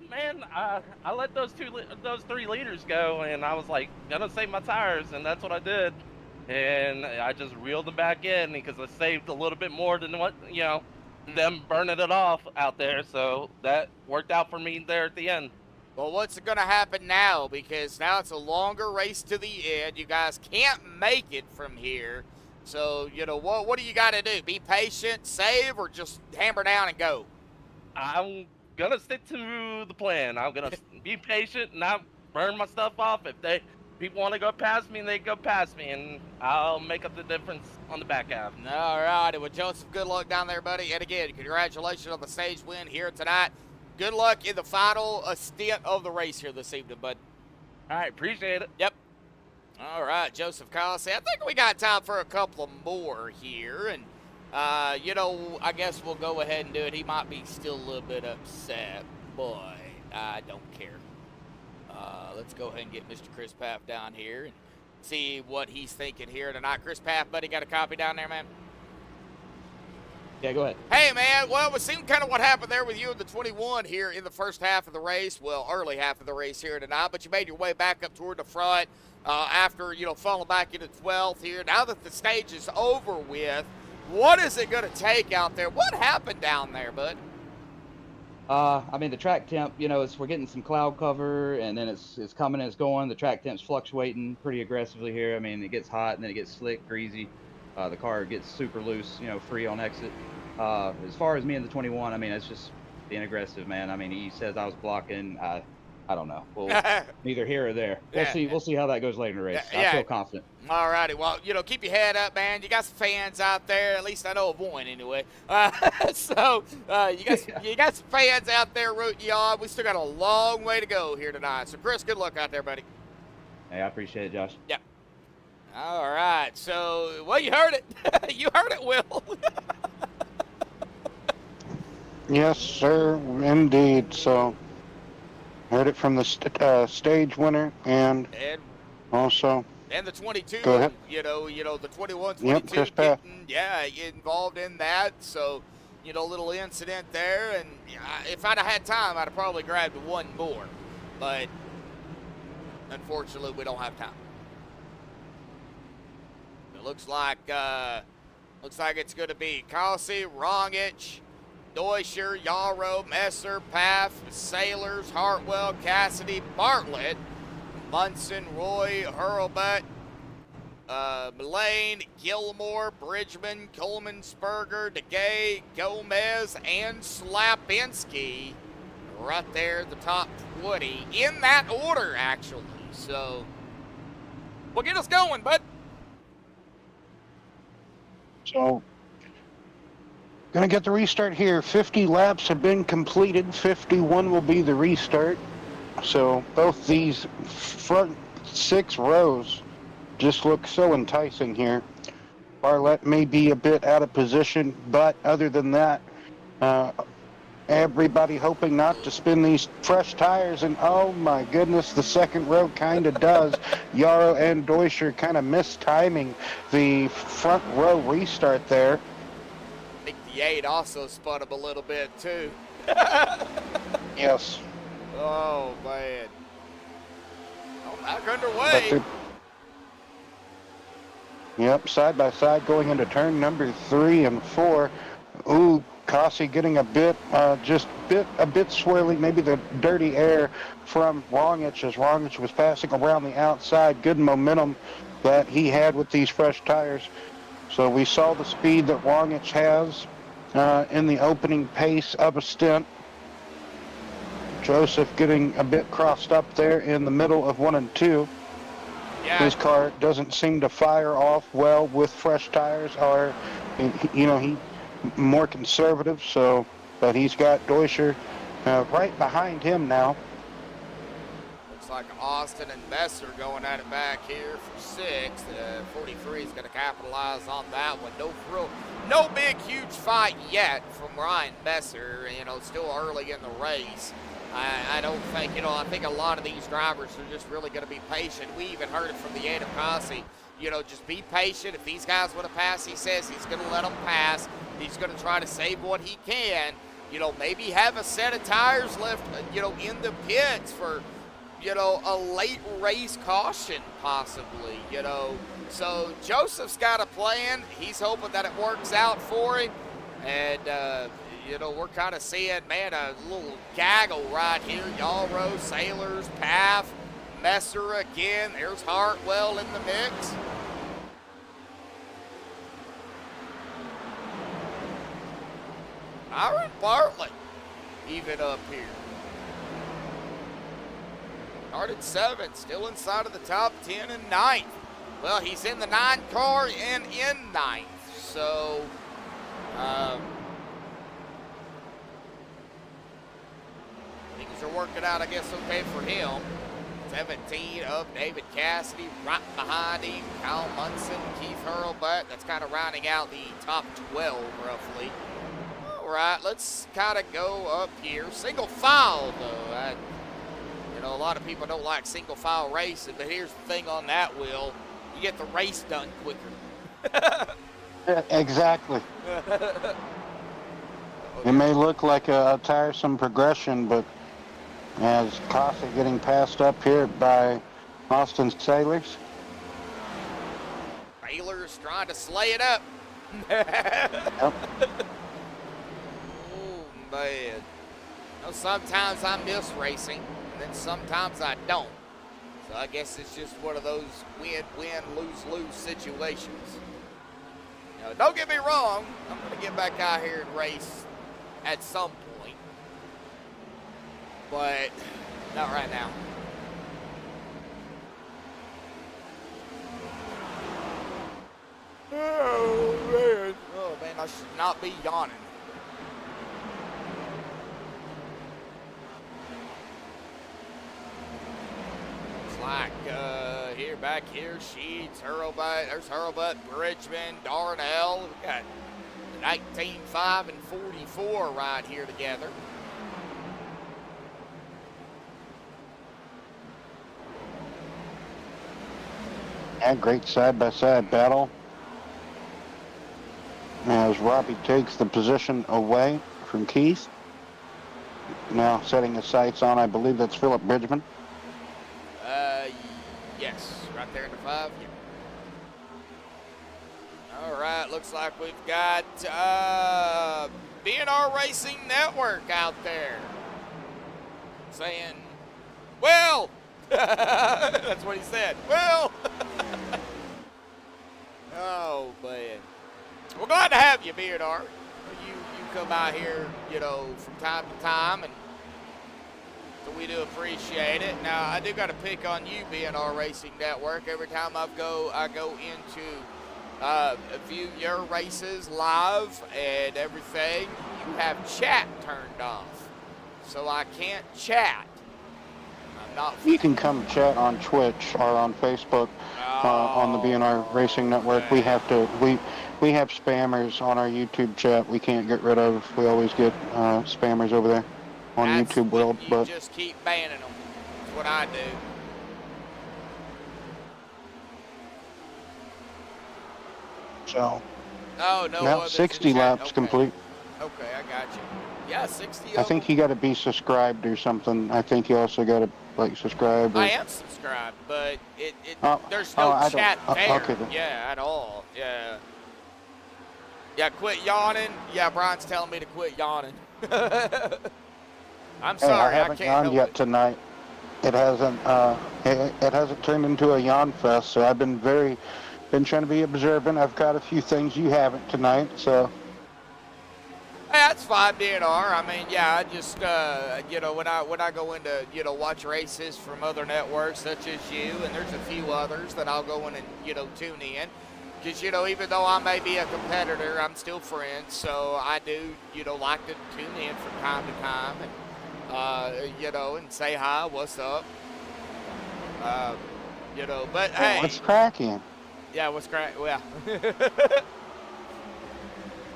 Man, I let those 3 liters go, and I was like, gonna save my tires, and that's what I did. And I just reeled them back in because I saved a little bit more than what, you know, them burning it off out there. So that worked out for me there at the end. Well, what's going to happen now? Because now it's a longer race to the end. You guys can't make it from here. So, you know, what do you got to do? Be patient, save, or just hammer down and go? I'm gonna stick to the plan. I'm gonna be patient, not burn my stuff off. If people want to go past me, they go past me, and I'll make up the difference on the back half. All righty. Well, Joseph, good luck down there, buddy. And again, congratulations on the stage win here tonight. Good luck in the final stint of the race here this evening, bud. All right, appreciate it. Yep. All right, Joseph Kelsey. I think we got time for a couple of more here, and you know, I guess we'll go ahead and do it. He might be still a little bit upset, but I don't care. Let's go ahead and get Mr. Chris Paff down here and see what he's thinking here tonight. Chris Paff, buddy, got a copy down there, man? Yeah, go ahead. Hey, man, well, we've seen kind of what happened there with you in the 21 here in the first half of the race. Well, early half of the race here tonight, but you made your way back up toward the front after, you know, falling back into 12th here. Now that the stage is over with, what is it going to take out there? What happened down there, bud? I mean, the track temp, you know, we're getting some cloud cover, and then it's coming and it's going. The track temp's fluctuating pretty aggressively here. I mean, it gets hot, and then it gets slick, greasy. The car gets super loose, you know, free on exit. As far as me and the 21, I mean, it's just being aggressive, man. I mean, he says I was blocking. I don't know. Well, neither here or there. We'll Yeah. see. We'll see how that goes later in the race. Yeah. I feel confident. All righty. Well, keep your head up, man. You got some fans out there. At least I know of one, anyway. So you got some fans out there rooting you on. We still got a long way to go here tonight. So, Chris, good luck out there, buddy. Hey, I appreciate it, Josh. Yep. All right. So, well, you heard it. You heard it, Will. Yes, sir, indeed. So, heard it from the stage winner and also. And the 22, Go ahead. The 21, 22 Yep, Chris Path. getting involved in that. So, a little incident there. And if I'd have had time, I'd have probably grabbed one more. But unfortunately, we don't have time. It looks like it's going to be Kelsey, Rongich, Neuscher, Yarrow, Messer, Paff, Sailors, Hartwell, Cassidy, Bartlett, Munson, Roy, Hurlbutt, Mullane, Gilmore, Bridgman, Coleman, Spurger, DeGay, Gomez, and Slapinski right there at the top 20 in that order, actually. So, well, get us going, bud. So, gonna get the restart here. 50 laps have been completed. 51 will be the restart. So both these front 6 rows just look so enticing here. Bartlett may be a bit out of position, but other than that, everybody hoping not to spin these fresh tires, and oh my goodness, the second row kind of does. Yarrow and Neuscher kind of mistiming the front row restart there. I think the 8 also spun him a little bit, too. Yes. Oh, man. Oh, back underway. Yep, side by side going into turn number 3 and 4. Ooh, Kossi getting a bit swirly, maybe the dirty air from Rongich as Rongich was passing around the outside. Good momentum that he had with these fresh tires. So we saw the speed that Rongich has in the opening pace of a stint. Joseph getting a bit crossed up there in the middle of 1 and 2. Yeah. His car doesn't seem to fire off well with fresh tires, or he more conservative. So, but he's got Neuscher right behind him now. Looks like Austin and Messer going at it back here for 6th. 43 is going to capitalize on that one. No big, huge fight yet from Ryan Messer. Still early in the race. I don't think, I think a lot of these drivers are just really going to be patient. We even heard it from the 8 of Kossi. Just be patient. If these guys want to pass, he says he's going to let them pass. He's going to try to save what he can. Maybe have a set of tires left, in the pits for, a late race caution possibly, So Joseph's got a plan. He's hoping that it works out for him. And, we're kind of seeing, man, a little gaggle right here. Yarrow, Sailors, Paff, Messer again. There's Hartwell in the mix. Aaron Bartlett even up here. Started 7th, still inside of the top 10 and 9th. Well, he's in the 9 car and in 9th. So, things are working out, I guess, okay for him. 17 of David Cassidy, right behind him, Kyle Munson, Keith Hurlbutt. That's kind of rounding out the top 12, roughly. All right, let's kind of go up here. Single file, though. A lot of people don't like single file racing, but here's the thing on that, Will. You get the race done quicker. Exactly. It may look like a tiresome progression, but as Kossi getting passed up here by Austin Sailors. Sailors trying to slay it up. Yep. Oh, man. Sometimes I miss racing, and then sometimes I don't. So I guess it's just one of those win-win, lose-lose situations. Don't get me wrong. I'm going to get back out here and race at some point. but not right now. Oh man, I should not be yawning. Looks like back here, Sheets, Hurlbutt, there's Hurlbutt, Bridgman, Darnell. We got 19, 5, and 44 right here together. And great side-by-side battle as Robbie takes the position away from Keith. Now setting his sights on, I believe that's Philip Bridgman. Yes, right there in the 5. Yep. All right, looks like we've got BNR Racing Network out there saying, well, that's what he said. Well, oh man, we're glad to have you, BNR. You come out here, from time to time, and so we do appreciate it. Now I do got to pick on you, BNR Racing Network. Every time I go into view your races live and everything, you have chat turned off, so I can't chat. I'm not. You can come chat on Twitch or on Facebook on the BNR Racing Network. Okay. We have spammers on our YouTube chat. We can't get rid of. We always get spammers over there on That's YouTube when World. you But just keep banning them. That's what I do. so Oh no. now others 60 in chat. laps Okay. complete. Okay, I got you. Yeah, 60. I think you got to be subscribed or something. I think you also got to subscribe. Or, I am subscribed, but there's oh, no I don't- chat there. okay then. Yeah, at all. Yeah. Yeah, quit yawning. Yeah, Brian's telling me to quit yawning. I'm Hey, sorry, I haven't can't yawned help yet it. tonight. It hasn't. It hasn't turned into a yawn fest. So I've been trying to be observant. I've got a few things you haven't tonight. So Hey, that's fine, DNR. I mean, yeah, I just, when I go into, watch races from other networks such as you, and there's a few others that I'll go in and, tune in. Because, even though I may be a competitor, I'm still friends. So I do, like to tune in from time to time and, and say hi, what's up. But hey. what's cracking? Yeah, what's great? Well,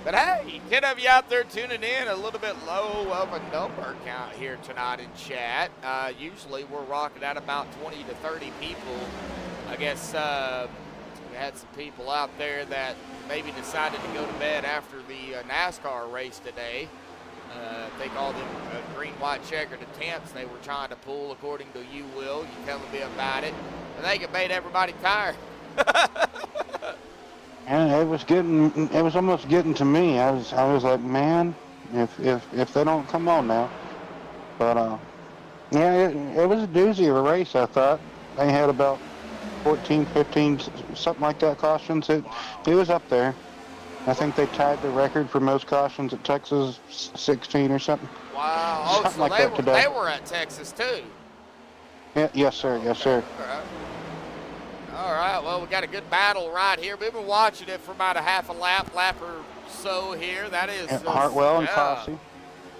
but hey, 10 of you out there tuning in, a little bit low of a number count here tonight in chat. Usually we're rocking at about 20 to 30 people. I guess we had some people out there that maybe decided to go to bed after the NASCAR race today. I think all them green, white checkered attempts they were trying to pull, according to you, Will. You telling me about it. I think it made everybody tired. And it was almost getting to me. I was like, man, if they don't come on now. But yeah, it was a doozy of a race. I thought they had about 14, 15, something like that cautions. It was up there. I think they tied the record for most cautions at Texas, 16 or something. Wow. Oh, Something so like they were at Texas too. Yeah, yes, sir. Yes, sir. All right, well, we got a good battle right here. We've been watching it for about a half a lap or so here. That is Hartwell and Cossey.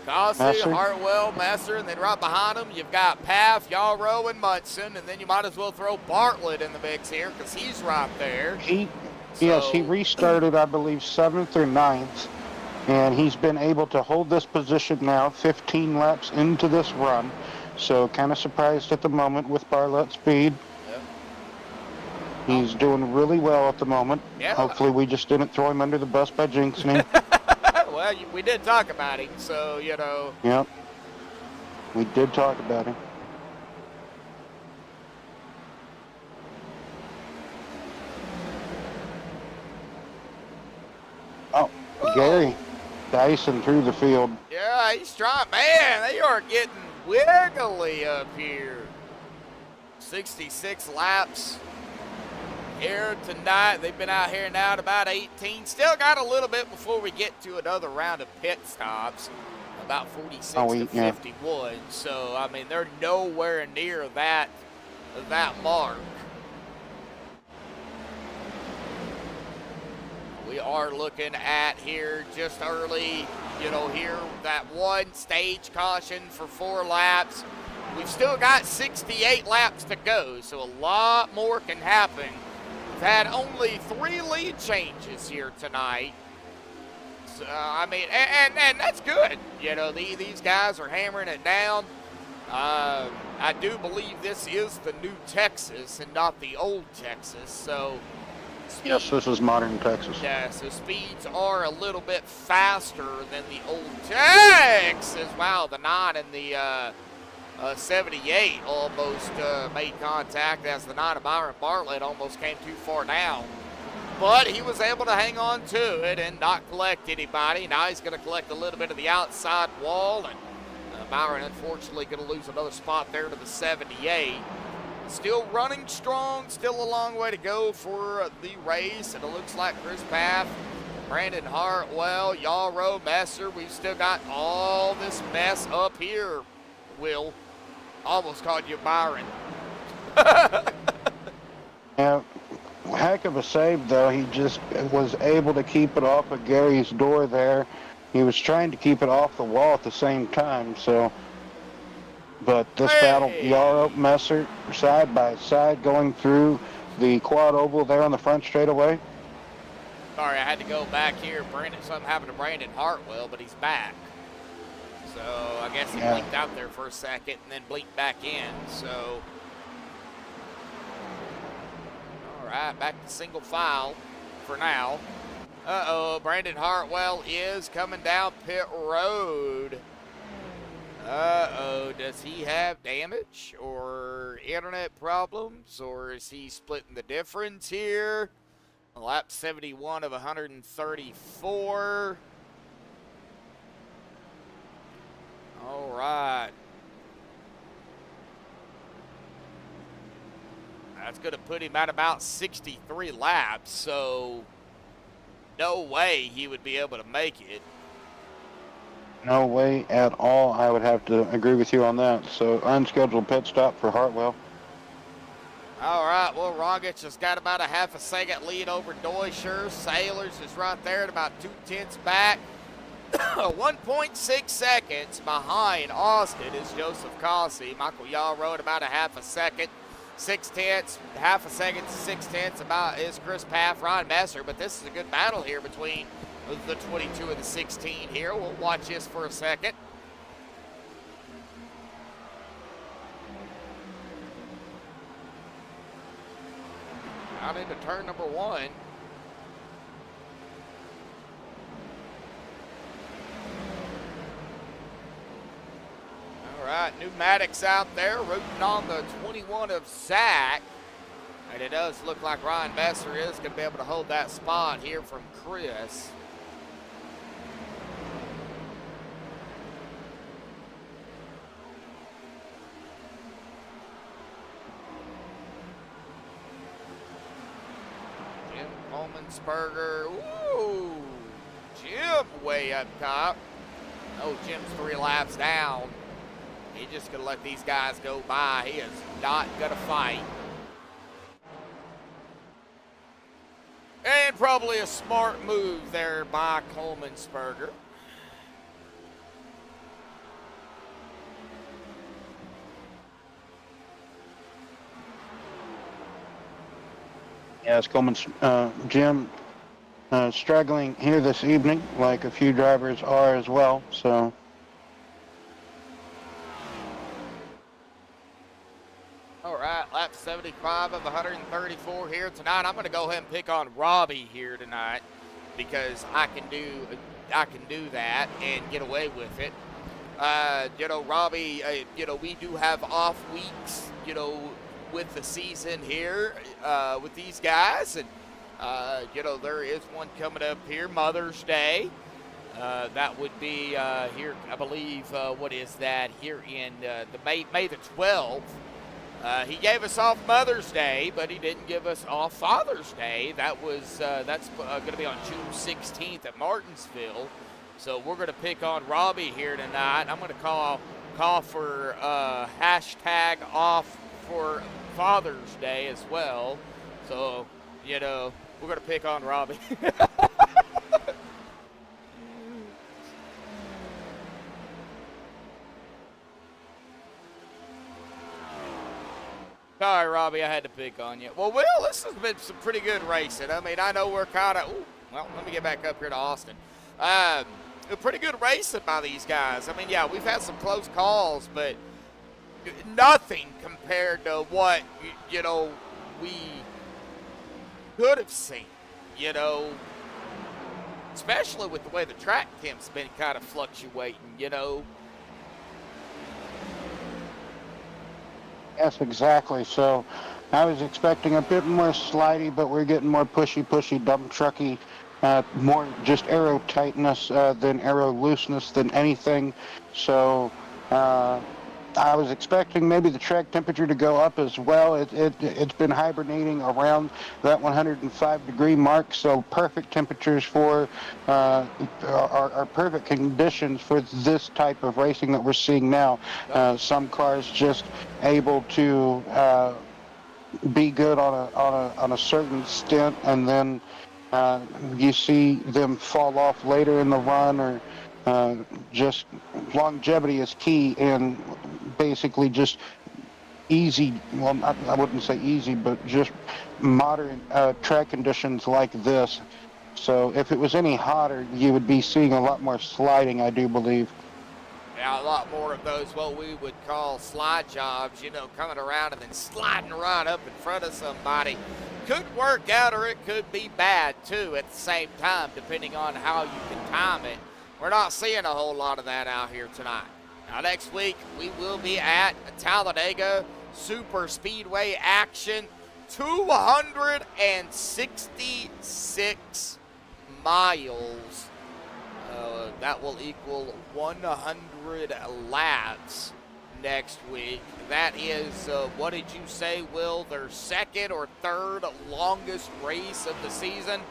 Messer. Hartwell, Messer, and then right behind them, you've got Paff, Yarrow, and Munson, and then you might as well throw Bartlett in the mix here because he's right there. Yes, he restarted, I believe, 7th or 9th, and he's been able to hold this position now 15 laps into this run. So kind of surprised at the moment with Bartlett's speed. He's doing really well at the moment. Yeah. Hopefully we just didn't throw him under the bus by jinxing him. Well, we did talk about him, so, Yep. We did talk about him. Oh, Gary Dyson through the field. Yeah, he's trying. Man, they are getting wiggly up here. 66 laps here tonight. They've been out here now at about 18. Still got a little bit before we get to another round of pit stops. about 46 Oh, to yeah. 51. So, I mean, they're nowhere near that mark. We are looking at here just early, you know, here that one stage caution for 4 laps. We've still got 68 laps to go, so a lot more can happen. We've had only 3 lead changes here tonight. So, I mean, and that's good. You know, these guys are hammering it down. I do believe this is the new Texas and not the old Texas, so... Yes, this is modern Texas. Yeah, so speeds are a little bit faster than the old Texas. Wow, the 9 and the 78 almost made contact as the 9 of Byron Bartlett almost came too far down. But he was able to hang on to it and not collect anybody. Now he's going to collect a little bit of the outside wall, and Byron unfortunately going to lose another spot there to the 78. Still running strong, still a long way to go for the race, and it looks like Chris Paff, Brandon Hartwell, Yarrow, Messer, we've still got all this mess up here, Will. Almost called you Byron. Yeah, heck of a save, though. He just was able to keep it off of Gary's door there. He was trying to keep it off the wall at the same time, so... But this battle, Yarrow, Messer, side by side, going through the quad oval there on the front straightaway. Sorry, I had to go back here. Something happened to Brandon Hartwell, but he's back. So I guess he blinked out there for a second and then blinked back in. So, all right, back to single file for now. Uh-oh, Brandon Hartwell is coming down pit road. Uh-oh, does he have damage or internet problems, or is he splitting the difference here? Lap 71 of 134. All right. That's going to put him at about 63 laps, so no way he would be able to make it. No way at all. I would have to agree with you on that. So unscheduled pit stop for Hartwell. All right, well, Rogic has got about a half a second lead over Deutscher. Sailors is right there at about 2/10 back. 1.6 seconds behind Austin is Joseph Cossey. Michael Yarrow at about a half a second. 6/10, half a second to 6/10 about is Chris Paff, Ryan Messer. But this is a good battle here between the 22 and the 16 here. We'll watch this for a second. Out into turn number 1. All right, pneumatics out there, rooting on the 21 of Zach. And it does look like Ryan Messer is going to be able to hold that spot here from Chris. Holmansberger, ooh, Jim way up top. Oh, Jim's 3 laps down. He's just gonna let these guys go by. He is not gonna fight. And probably a smart move there by Holmansberger. Yes, Coleman's Jim struggling here this evening, like a few drivers are as well. So, all right, lap 75 of 134 here tonight. I'm going to go ahead and pick on Robbie here tonight because I can do that and get away with it. You know, Robbie, you know, we do have off weeks, you know, with the season here with these guys, and you know, there is one coming up here, Mother's Day. That would be here, I believe, what is that, here in the May the 12th. He gave us off Mother's Day, but he didn't give us off Father's Day. That was that's going to be on June 16th at Martinsville. So we're going to pick on Robbie here tonight. I'm going to call for hashtag off for Father's Day as well. So, you know, we're going to pick on Robbie. Sorry, Robbie, I had to pick on you. Well, Will, this has been some pretty good racing. I mean, I know we're kind of, well, let me get back up here to Austin. Pretty good racing by these guys. I mean, yeah, we've had some close calls, but nothing compared to what, you know, we could have seen, you know, especially with the way the track temp's been kind of fluctuating, you know. Yes, exactly. So I was expecting a bit more slidey, but we're getting more pushy, dump trucky, more just aero tightness than aero looseness than anything. So I was expecting maybe the track temperature to go up as well. It's been hibernating around that 105-degree mark, so perfect temperatures for are perfect conditions for this type of racing that we're seeing now. Some cars just able to be good on a certain stint, and then you see them fall off later in the run, or just longevity is key in basically just easy, well, I wouldn't say easy, but just modern track conditions like this. So if it was any hotter, you would be seeing a lot more sliding, I do believe. Yeah, a lot more of those, what we would call slide jobs, you know, coming around and then sliding right up in front of somebody. Could work out, or it could be bad, too, at the same time, depending on how you can time it. We're not seeing a whole lot of that out here tonight. Now, next week, we will be at Talladega Super Speedway action. 266 miles. That will equal 100 laps next week. That is, what did you say, Will, their second or third longest race of the season?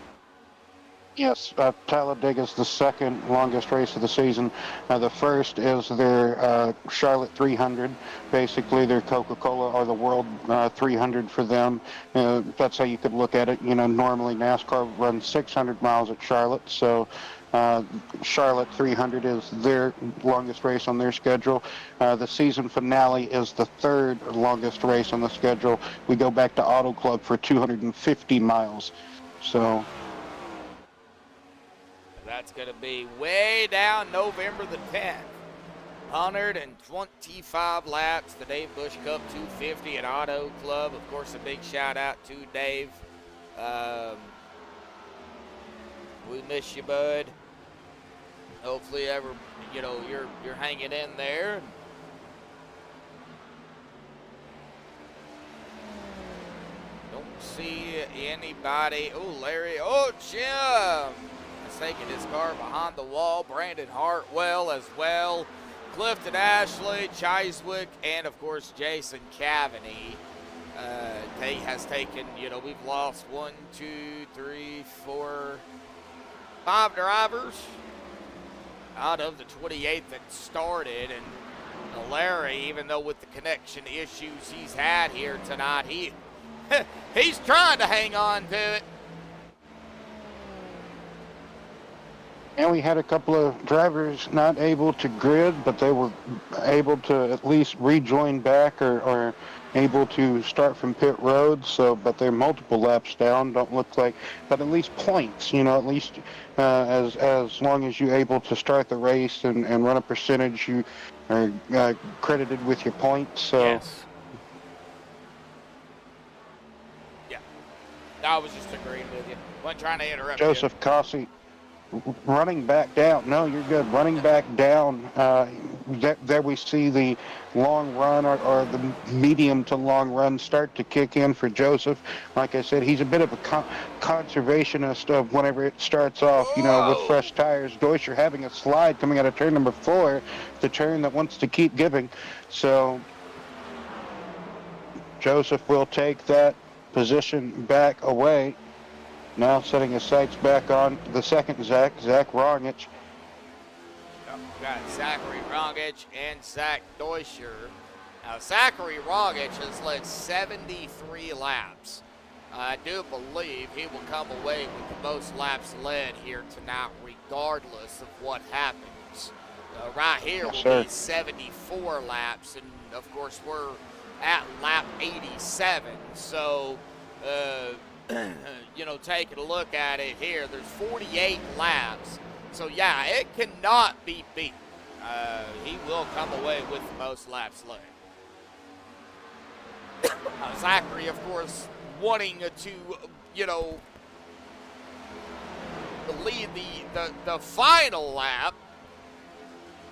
Yes, Talladega is the second longest race of the season. The first is their Charlotte 300, basically their Coca-Cola or the World 300 for them. That's how you could look at it. You know, normally NASCAR runs 600 miles at Charlotte, so Charlotte 300 is their longest race on their schedule. The season finale is the third longest race on the schedule. We go back to Auto Club for 250 miles. So that's going to be way down November the 10th. 125 laps, the Dave Busch Cup 250 at Auto Club. Of course, a big shout out to Dave. We miss you, bud. Hopefully, you know, you're hanging in there. Don't see anybody. Oh, Larry. Oh, Jim. Taking his car behind the wall. Brandon Hartwell as well. Clifton Ashley, Chiswick, and of course Jason Cavaney. He has taken, you know, we've lost 1, 2, 3, 4, 5 drivers out of the 28 that started. And Larry, even though with the connection issues he's had here tonight, he's trying to hang on to it. And we had a couple of drivers not able to grid, but they were able to at least rejoin back or able to start from pit road. So, but they're multiple laps down. Don't look like, but at least points. You know, at least as long as you're able to start the race and run a percentage, you are credited with your points. So. Yes. Yeah. I was just agreeing with you. Wasn't trying to interrupt you. Joseph Cossey. Running back down. No, you're good. Running back down. There we see the long run or the medium to long run start to kick in for Joseph. Like I said, he's a bit of a conservationist of whenever it starts off, you know, with fresh tires. Deutscher having a slide coming out of turn number 4, the turn that wants to keep giving. So Joseph will take that position back away. Now setting his sights back on the second Zach Rongich. got Zachary Rogich and Zach Deutscher. Now, Zachary Rogich has led 73 laps. I do believe he will come away with the most laps led here tonight, regardless of what happens. Right here will be 74 laps, and of course we're at lap 87. So, you know, taking a look at it here, there's 48 laps. So yeah, it cannot be beat. He will come away with the most laps led. Zachary, of course, wanting to, you know, lead the final lap.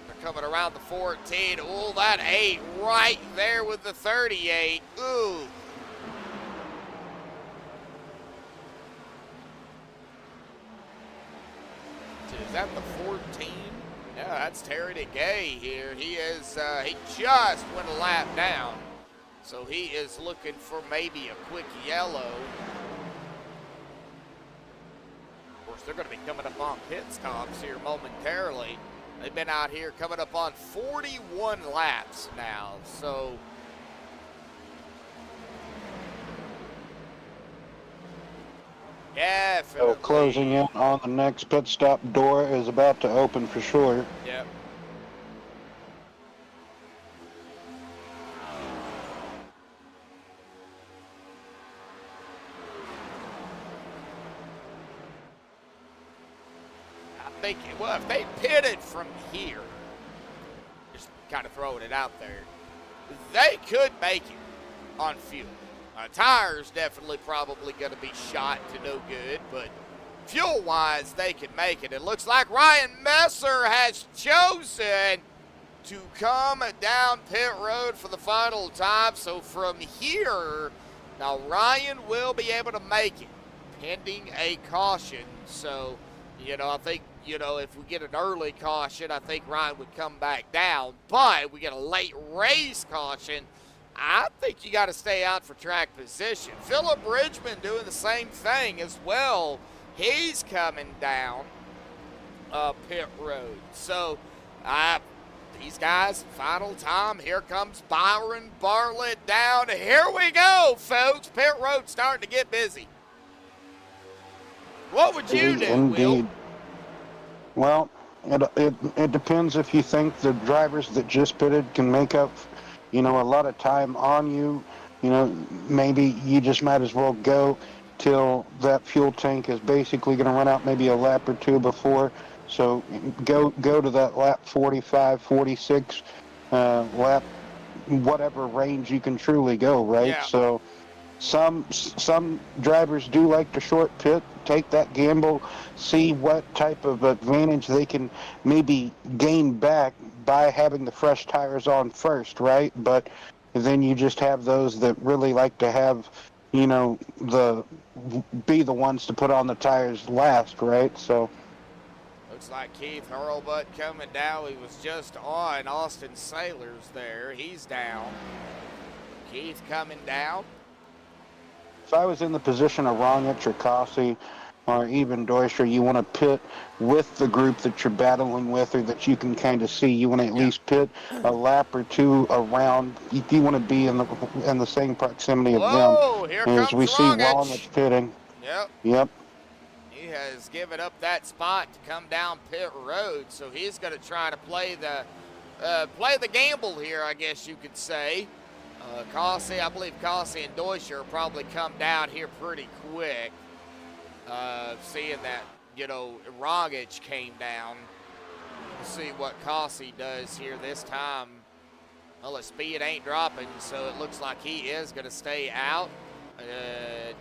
They're coming around the 14. Oh, that 8 right there with the 38. Ooh. Is that the 14? Yeah, that's Terry DeGay here. He is, he just went a lap down. So he is looking for maybe a quick yellow. Of course, they're going to be coming up on pit stops here momentarily. They've been out here coming up on 41 laps now. So definitely. So closing in on the next pit stop door is about to open for sure. Yep. I think, well, if they pitted from here, just kind of throwing it out there, they could make it on fuel. Tires definitely probably going to be shot to no good, but fuel-wise, they can make it. It looks like Ryan Messer has chosen to come down pit road for the final time. So from here, now Ryan will be able to make it, pending a caution. So, you know, I think, you know, if we get an early caution, I think Ryan would come back down. But we get a late race caution, I think you got to stay out for track position. Philip Bridgman doing the same thing as well. He's coming down pit road. So these guys, final time. Here comes Byron Bartlett down. Here we go, folks. Pit road starting to get busy. What would you do, Indeed. Will? Well, it depends if you think the drivers that just pitted can make up, you know, a lot of time on you. You know, maybe you just might as well go till that fuel tank is basically going to run out maybe a lap or two before. So go to that lap 45, 46, lap, whatever range you can truly go, right? Yeah. So some drivers do like to short pit, take that gamble, see what type of advantage they can maybe gain back by having the fresh tires on first, right? But then you just have those that really like to have, you know, be the ones to put on the tires last, right? So looks like Keith Hurlbut coming down. He was just on Austin Sailors there. He's down. Keith coming down. if I was in the position of Ronic or Kossi or even Deutscher, you want to pit with the group that you're battling with or that you can kind of see. You want to at least pit a lap or two around. You want to be in the same proximity of Whoa, them. here As comes we see Ronic. Ronic pitting. Yep. He has given up that spot to come down pit road, so he's going to try to play the gamble here, I guess you could say. I believe Kossi and Deutscher probably come down here pretty quick. Seeing that, Rogic came down. We'll see what Kossi does here this time. Well, his speed ain't dropping, so it looks like he is going to stay out.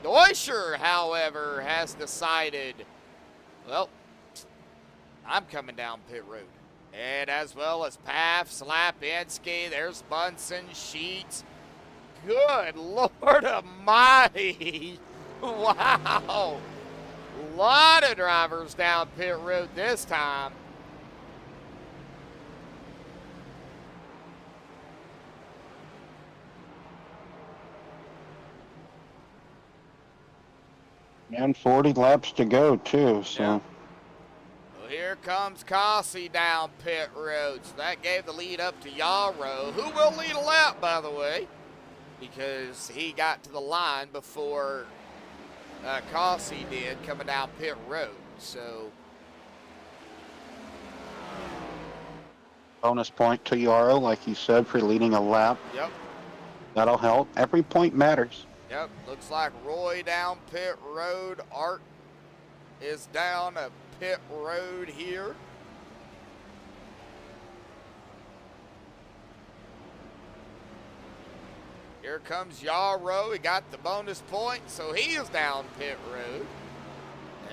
Deutscher, however, has decided, well, I'm coming down pit road. And as well as Paff, Slapinski, there's Bunsen, Sheets. Good Lord Almighty. Wow. A lot of drivers down pit road this time. And 40 laps to go, too. So. Yeah. Well, here comes Cossey down pit road. So that gave the lead up to Yarrow, who will lead a lap, by the way, because he got to the line before Cossey did coming down pit road. So Bonus point to Yarrow, like you said, for leading a lap. yep. That'll help. Every point matters. Yep, looks like Roy down pit road. Art is down a pit road here. Here comes Yarrow. He got the bonus point, so he is down pit road.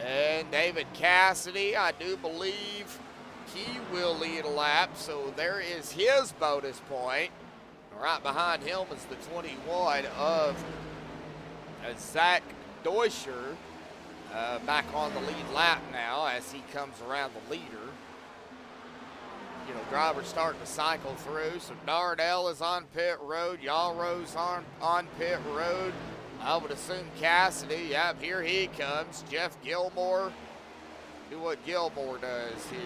And David Cassidy, I do believe he will lead a lap, so there is his bonus point. Right behind him is the 21 of Zach Deuscher, back on the lead lap now as he comes around the leader. You know, drivers starting to cycle through. So Darnell is on pit road. Yarrow's on pit road. I would assume Cassidy. Yep, here he comes. Jeff Gilmore. Do what Gilmore does here.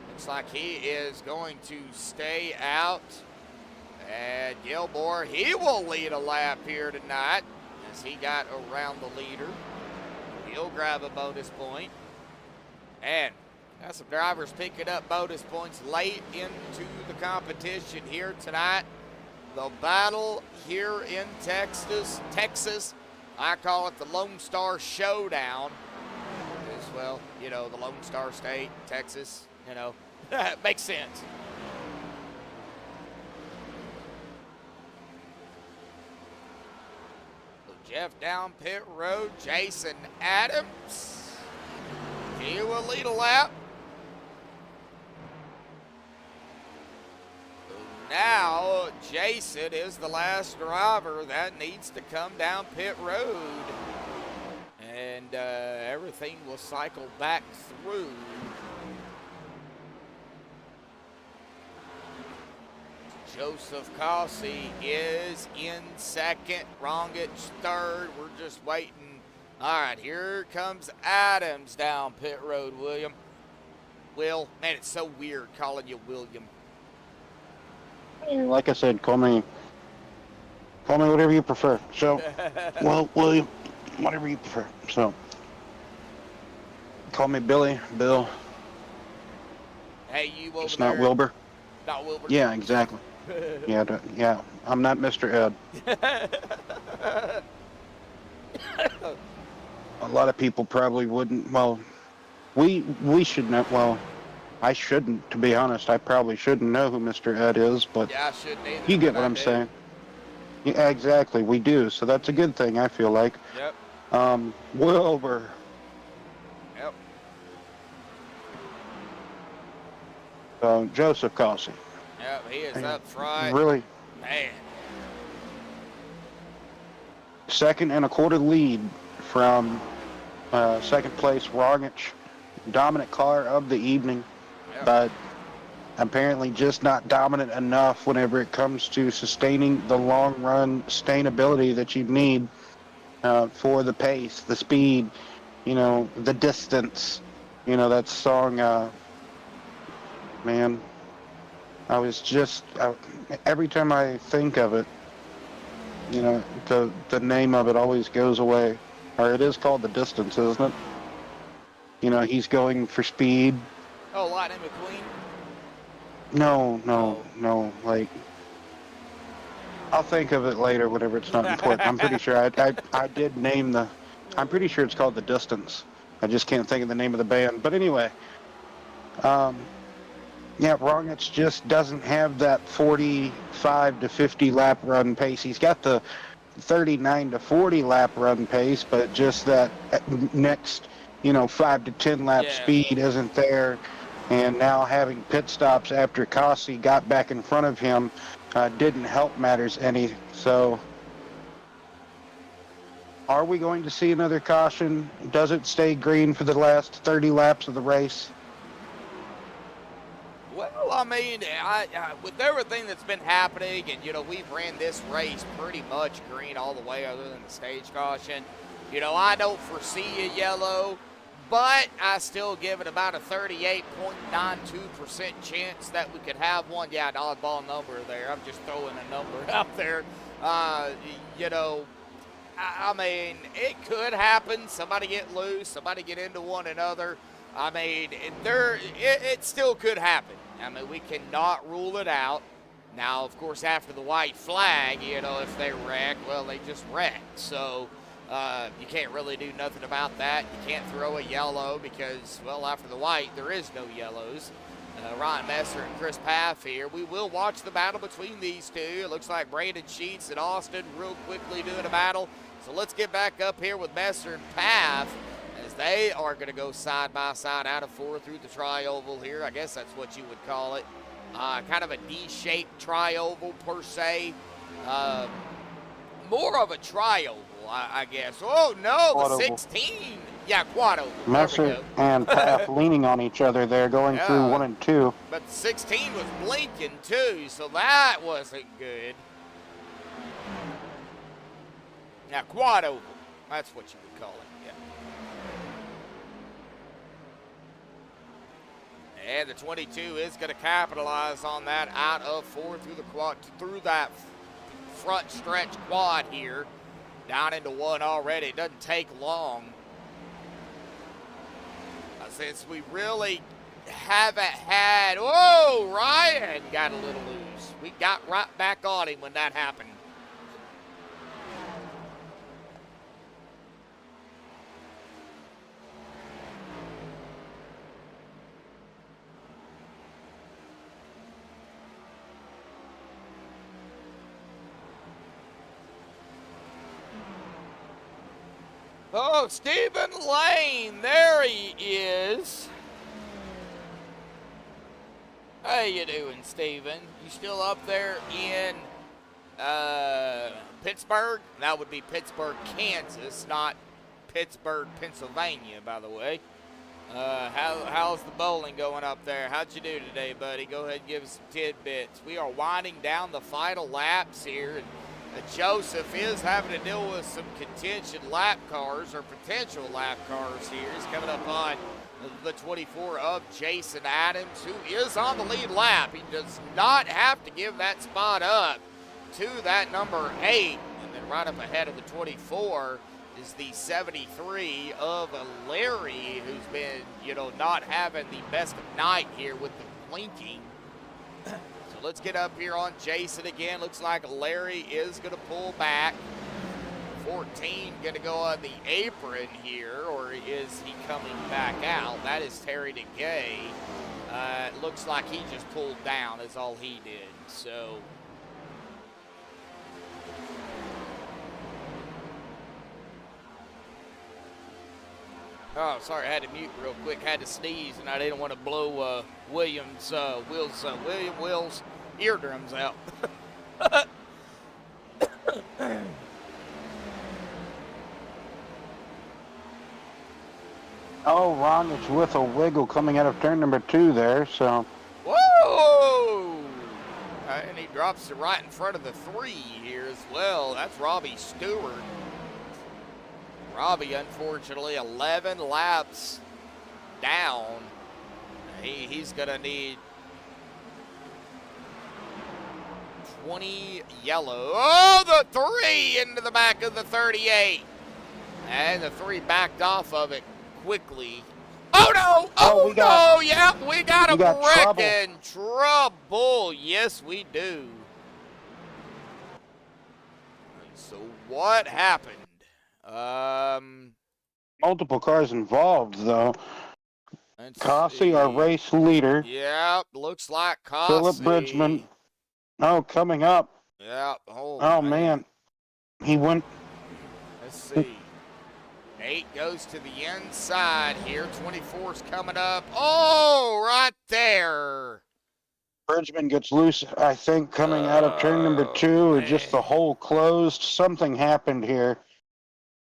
Looks like he is going to stay out. And Gilmore, he will lead a lap here tonight as he got around the leader. He'll grab a bonus point. And got some drivers picking up bonus points late into the competition here tonight. The battle here in Texas, I call it the Lonestar Showdown. As well, you know, the Lone Star State, Texas, you know, it makes sense. Jeff down pit road, Jason Adams. He will lead a lap. Now, Jason is the last driver that needs to come down pit road. And everything will cycle back through. Joseph Cossey is in second, Rongich third. We're just waiting. All right, here comes Adams down pit road, William. Will, man, it's so weird calling you William. Like I said, call me whatever you prefer. So, well, William, whatever you prefer. So, call me Billy, Bill. Hey, you over It's there. not Wilbur. Not Wilbur. Yeah, exactly. Yeah, I'm not Mr. Ed. A lot of people probably wouldn't. Well, we should know. Well, I shouldn't, to be honest. I probably shouldn't know who Mr. Ed is, but Yeah, I shouldn't either. you get but what I I'm do. saying. Yeah, exactly. We do. So that's a good thing, I feel like. Yep. Wilbur. Yep. Joseph Cossey. Yep, he is up front. Really, Man. second and a quarter lead from second place Rongich. Dominant car of the evening, Yep. but apparently just not dominant enough whenever it comes to sustaining the long run sustainability that you need for the pace, the speed, you know, the distance. You know, that song, man, I was just, every time I think of it, you know, the name of it always goes away. Or it is called The Distance, isn't it? You know, he's going for speed. Oh, Lightning McQueen? No, like, I'll think of it later whenever it's not important. I'm pretty sure I did name I'm pretty sure it's called The Distance. I just can't think of the name of the band. But anyway, yeah, Rongich just doesn't have that 45 to 50 lap run pace. He's got the 39 to 40 lap run pace, but just that next, you know, 5 to 10 lap speed isn't there. And now having pit stops after Cossey got back in front of him didn't help matters any. So are we going to see another caution? Does it stay green for the last 30 laps of the race? Well, I mean, I with everything that's been happening, and, you know, we've ran this race pretty much green all the way other than the stage caution. You know, I don't foresee a yellow, but I still give it about a 38.92% chance that we could have one. Yeah, an oddball number there. I'm just throwing a number out there. You know, I mean, it could happen. Somebody get loose, somebody get into one another. I mean, it still could happen. I mean, we cannot rule it out. Now, of course, after the white flag, you know, if they wreck, well, they just wrecked. So you can't really do nothing about that. You can't throw a yellow because, well, after the white, there is no yellows. Ryan Messer and Chris Paff here. We will watch the battle between these two. It looks like Braden Sheets and Austin real quickly doing a battle. So let's get back up here with Messer and Paff as they are going to go side by side out of 4 through the tri-oval here. I guess that's what you would call it. Kind of a D-shaped tri-oval per se. More of a tri-oval, I guess. Oh, no, Quad the oval. 16. Yeah, quad oval. There we Messer go. and Paff leaning on each other there, going Yeah. through 1 and 2. But the 16 was blinking too, so that wasn't good. Now, quad oval. That's what you would call it, yeah. And the 22 is going to capitalize on that out of 4 through the quad, through that front stretch quad here. Down into 1 already. It doesn't take long. Since we really haven't had, whoa, Ryan got a little loose. We got right back on him when that happened. Oh, Stephen Lane, there he is. How you doing, Stephen? You still up there in Pittsburgh? That would be Pittsburgh, Kansas, not Pittsburgh, Pennsylvania, by the way. How's the bowling going up there? How'd you do today, buddy? Go ahead and give us some tidbits. We are winding down the final laps here. And Joseph is having to deal with some contention lap cars or potential lap cars here. He's coming up on the 24 of Jason Adams, who is on the lead lap. He does not have to give that spot up to that number 8. And then right up ahead of the 24 is the 73 of Larry, who's been, you know, not having the best of night here with the blinking. Let's get up here on Jason again. Looks like Larry is going to pull back. 14 going to go on the apron here, or is he coming back out? That is Terry DeGay. It looks like he just pulled down is all he did. So oh, sorry, I had to mute real quick. Had to sneeze, and I didn't want to blow William Will's eardrums out. Oh, Ron is with a wiggle coming out of turn number 2 there, so. Whoa! And he drops it right in front of the 3 here as well. That's Robbie Stewart. Robbie, unfortunately, 11 laps down. He's going to need 20 yellow. Oh, the 3 into the back of the 38. And the 3 backed off of it quickly. Oh, no. Oh, no. Yeah, we got a wrecking trouble. Yes, we do. So what happened? Multiple cars involved, though. Cossey, our race leader. Yep, looks like Cossey. Philip Bridgman. Oh, coming up. Yep. Oh, man. He went. Let's see. 8 goes to the inside here. 24's coming up. Oh, right there. Bridgman gets loose, I think, coming out of turn number 2, or just the hole closed. Something happened here.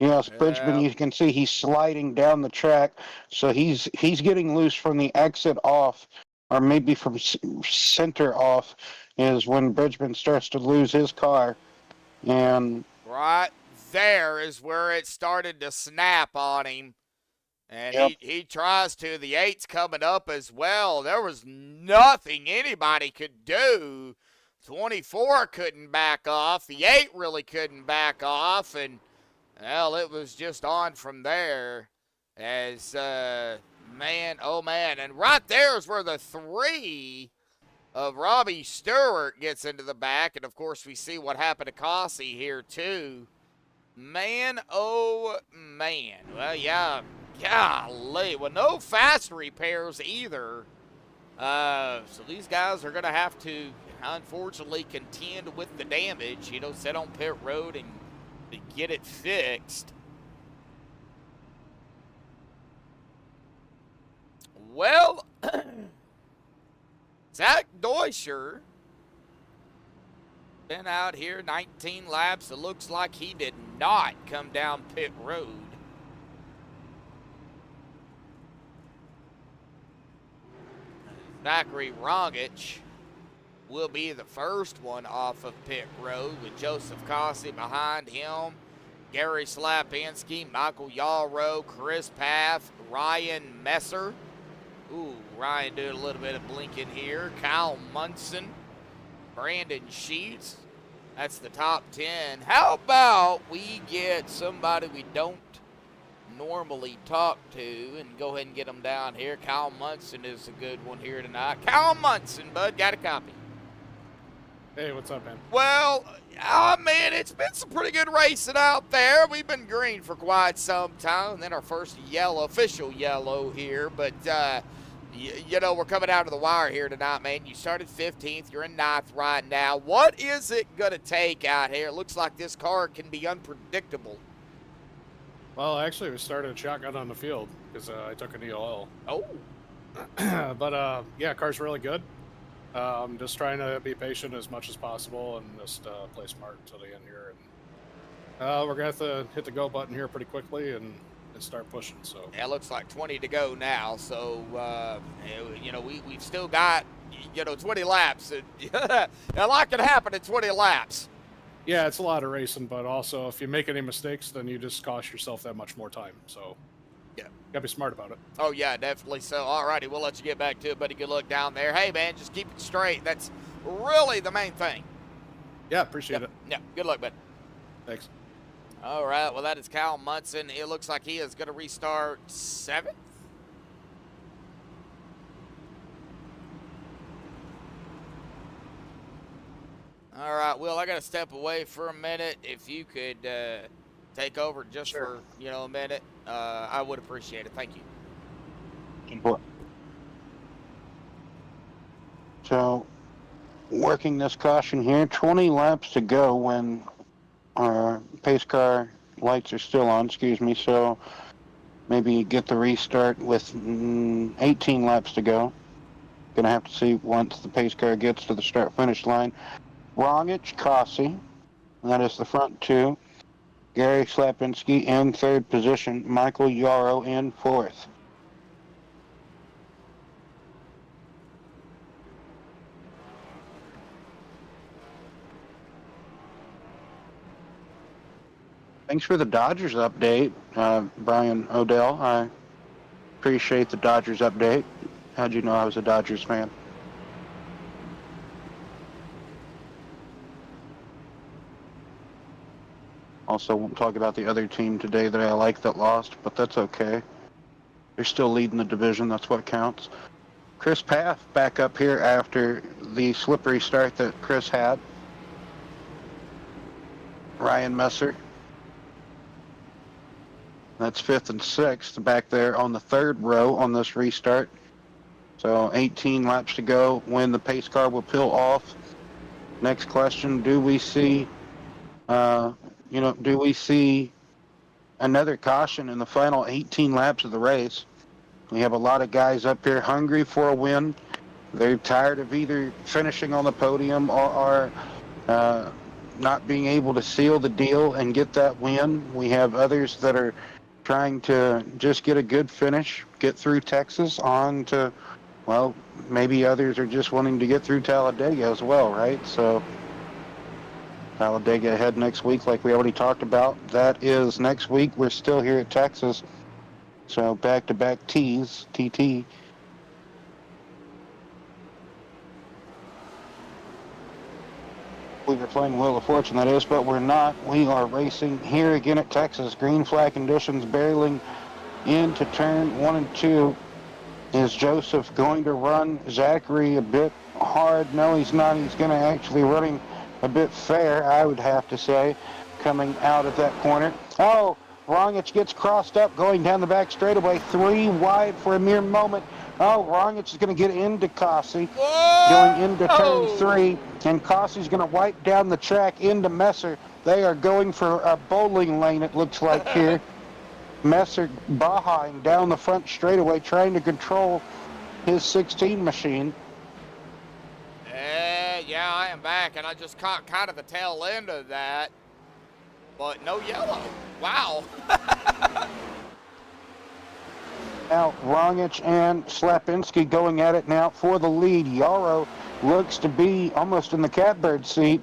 Yes, Bridgman, you can see he's sliding down the track, so he's getting loose from the exit off, or maybe from center off, is when Bridgman starts to lose his car. And right there is where it started to snap on him. And Yep. he tries to. The 8's coming up as well. There was nothing anybody could do. 24 couldn't back off. The 8 really couldn't back off. And, well, it was just on from there. As, man, oh, man. And right there is where the 3 of Robbie Stewart gets into the back. And, of course, we see what happened to Cossey here, too. Man, oh, man. Well, yeah. Golly. Well, no fast repairs either. So these guys are going to have to, unfortunately, contend with the damage. You know, sit on pit road and get it fixed. Well, Zach Deuscher been out here 19 laps. It looks like he did not come down pit road. Zachary Rongich will be the first one off of pit road with Joseph Cossey behind him. Gary Slapinski, Michael Yalrow, Chris Paff, Ryan Messer. Ooh, Ryan doing a little bit of blinking here. Kyle Munson, Brandon Sheets. That's the top 10. How about we get somebody we don't normally talk to and go ahead and get them down here? Kyle Munson is a good one here tonight. Kyle Munson, bud, got a copy. Hey, what's up, man? Well, man, it's been some pretty good racing out there. We've been green for quite some time, and then our first yellow, official yellow here. But, you know, we're coming out of the wire here tonight, man. You started 15th. You're in 9th right now. What is it going to take out here? It looks like this car can be unpredictable. Well, actually, we started a shotgun on the field because I took an EOL. Oh. But, yeah, car's really good. Just trying to be patient as much as possible and just play smart until the end here. And we're going to have to hit the go button here pretty quickly and start pushing. So Yeah, it looks like 20 to go now. So, you know, we've still got, you know, 20 laps. A lot can happen in 20 laps. yeah, it's a lot of racing, but also if you make any mistakes, then you just cost yourself that much more time. So yeah, gotta be smart about it. Oh, yeah, definitely so. All righty, we'll let you get back to it, buddy. Good luck down there. Hey, man, just keep it straight. That's really the main thing. Yeah, appreciate Yep. it. Yeah, good luck, bud. Thanks. All right, well, that is Kyle Munson. It looks like he is going to restart 7th. All right, Will, I got to step away for a minute. If you could take over just for, you know, a minute, I would appreciate it. Thank you. So, working this caution here, 20 laps to go when our pace car lights are still on, so maybe get the restart with 18 laps to go. Gonna have to see once the pace car gets to the start-finish line. Rongich, Cossey, that is the front 2. Gary Slapinski in 3rd position. Michael Yarrow in 4th. Thanks for the Dodgers update, Brian Odell. I appreciate the Dodgers update. How'd you know I was a Dodgers fan? Also, won't talk about the other team today that I like that lost, but that's okay. They're still leading the division. That's what counts. Chris Paff back up here after the slippery start that Chris had. Ryan Messer. That's 5th and 6th back there on the 3rd row on this restart. So 18 laps to go when the pace car will peel off. Next question, do we see another caution in the final 18 laps of the race? We have a lot of guys up here hungry for a win. They're tired of either finishing on the podium or not being able to seal the deal and get that win. We have others that are trying to just get a good finish, get through Texas on to, well, maybe others are just wanting to get through Talladega as well, right? So Talladega ahead next week, like we already talked about. That is next week. We're still here at Texas. So back-to-back T's, TT. We were playing Wheel of Fortune, that is, but we're not. We are racing here again at Texas. Green flag conditions, barreling into turn 1 and 2. Is Joseph going to run Zachary a bit hard? No, he's not. He's going to actually run him a bit fair, I would have to say, coming out of that corner. Oh, Rongich gets crossed up, going down the back straightaway, 3 wide for a mere moment. Oh, Rongich is going to get into Kossi, going into turn 3, and Kossi's going to wipe down the track into Messer. They are going for a bowling lane, it looks like here. Messer bahaing down the front straightaway, trying to control his 16 machine. Yeah, I am back, and I just caught kind of the tail end of that, but no yellow. Wow. Now, Rongich and Slapinski going at it now for the lead. Yarrow looks to be almost in the catbird seat.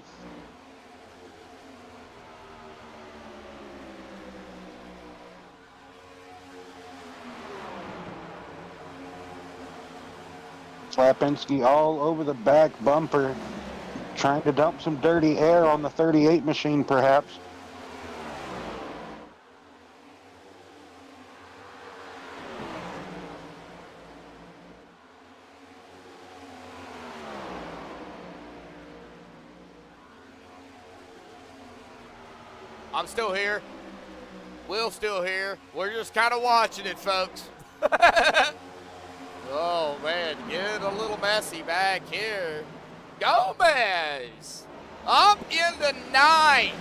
Slapinski all over the back bumper, trying to dump some dirty air on the 38 machine, perhaps. I'm still here. Will's still here. We're just kind of watching it, folks. Oh, man, get a little messy back here. Gomez up in the 9th.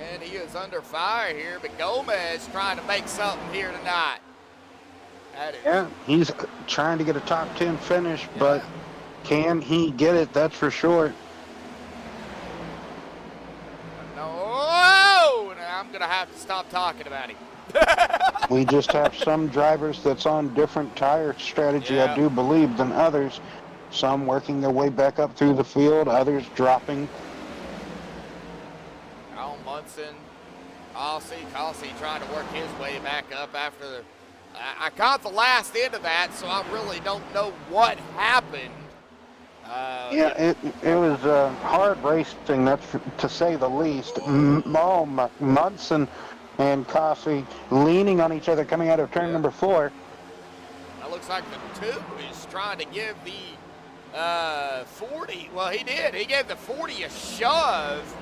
And he is under fire here, but Gomez trying to make something here tonight. That is, Yeah, he's trying to get a top 10 finish, but can he get it? That's for sure. no, I'm going to have to stop talking about him. We just have some drivers that's on different tire strategy, I do believe, than others. Some working their way back up through the field, others dropping. Al Munson, Kelsey trying to work his way back up after the... I caught the last end of that, so I really don't know what happened. Yeah, it was hard racing, that's to say the least. Munson and Coffey leaning on each other coming out of turn number 4. That looks like the 2 is trying to give the 40. Well, he did. He gave the 40 a shove.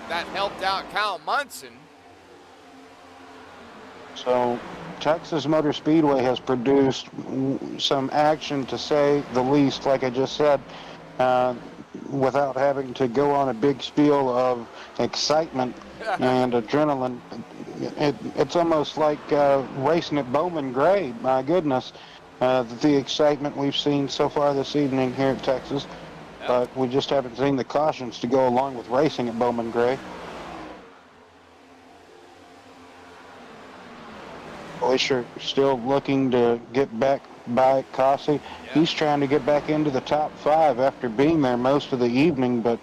That helped out Kyle Munson. So Texas Motorspeedway has produced some action, to say the least, like I just said, without having to go on a big spiel of excitement and adrenaline. It's almost like racing at Bowman Gray, my goodness, the excitement we've seen so far this evening here at Texas. But we just haven't seen the cautions to go along with racing at Bowman Gray. Boisher still looking to get back by Cossey. He's trying to get back into the top 5 after being there most of the evening, but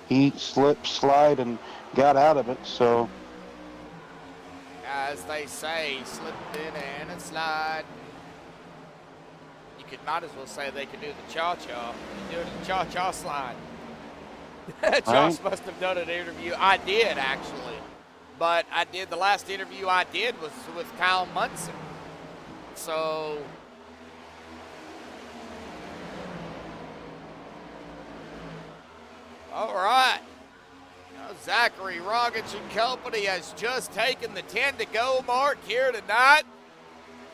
he slipped, slide, and got out of it, so. As they say, slipped in and slide. You might as well say they could do the cha-cha. Do the cha-cha slide. Josh must have done an interview. I did, actually. But the last interview I did was with Kyle Munson. So, all right. Now, Zachary Rogich and company has just taken the 10 to go mark here tonight.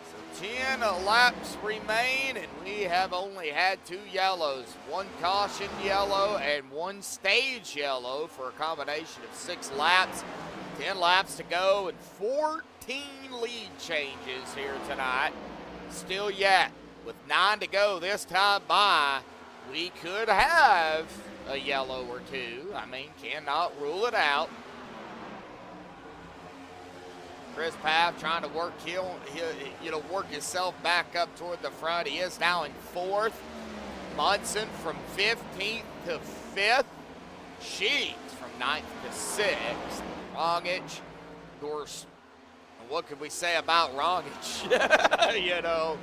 So 10 laps remain, and we have only had 2 yellows. 1 caution yellow and 1 stage yellow for a combination of 6 laps. 10 laps to go and 14 lead changes here tonight. Still yet, with 9 to go this time by, we could have a yellow or 2. I mean, cannot rule it out. Chris Paff trying to work work himself back up toward the front. He is now in 4th. Munson from 15th to 5th. Sheets from 9th to 6th. Rongich, of course, what could we say about Rongich? You know,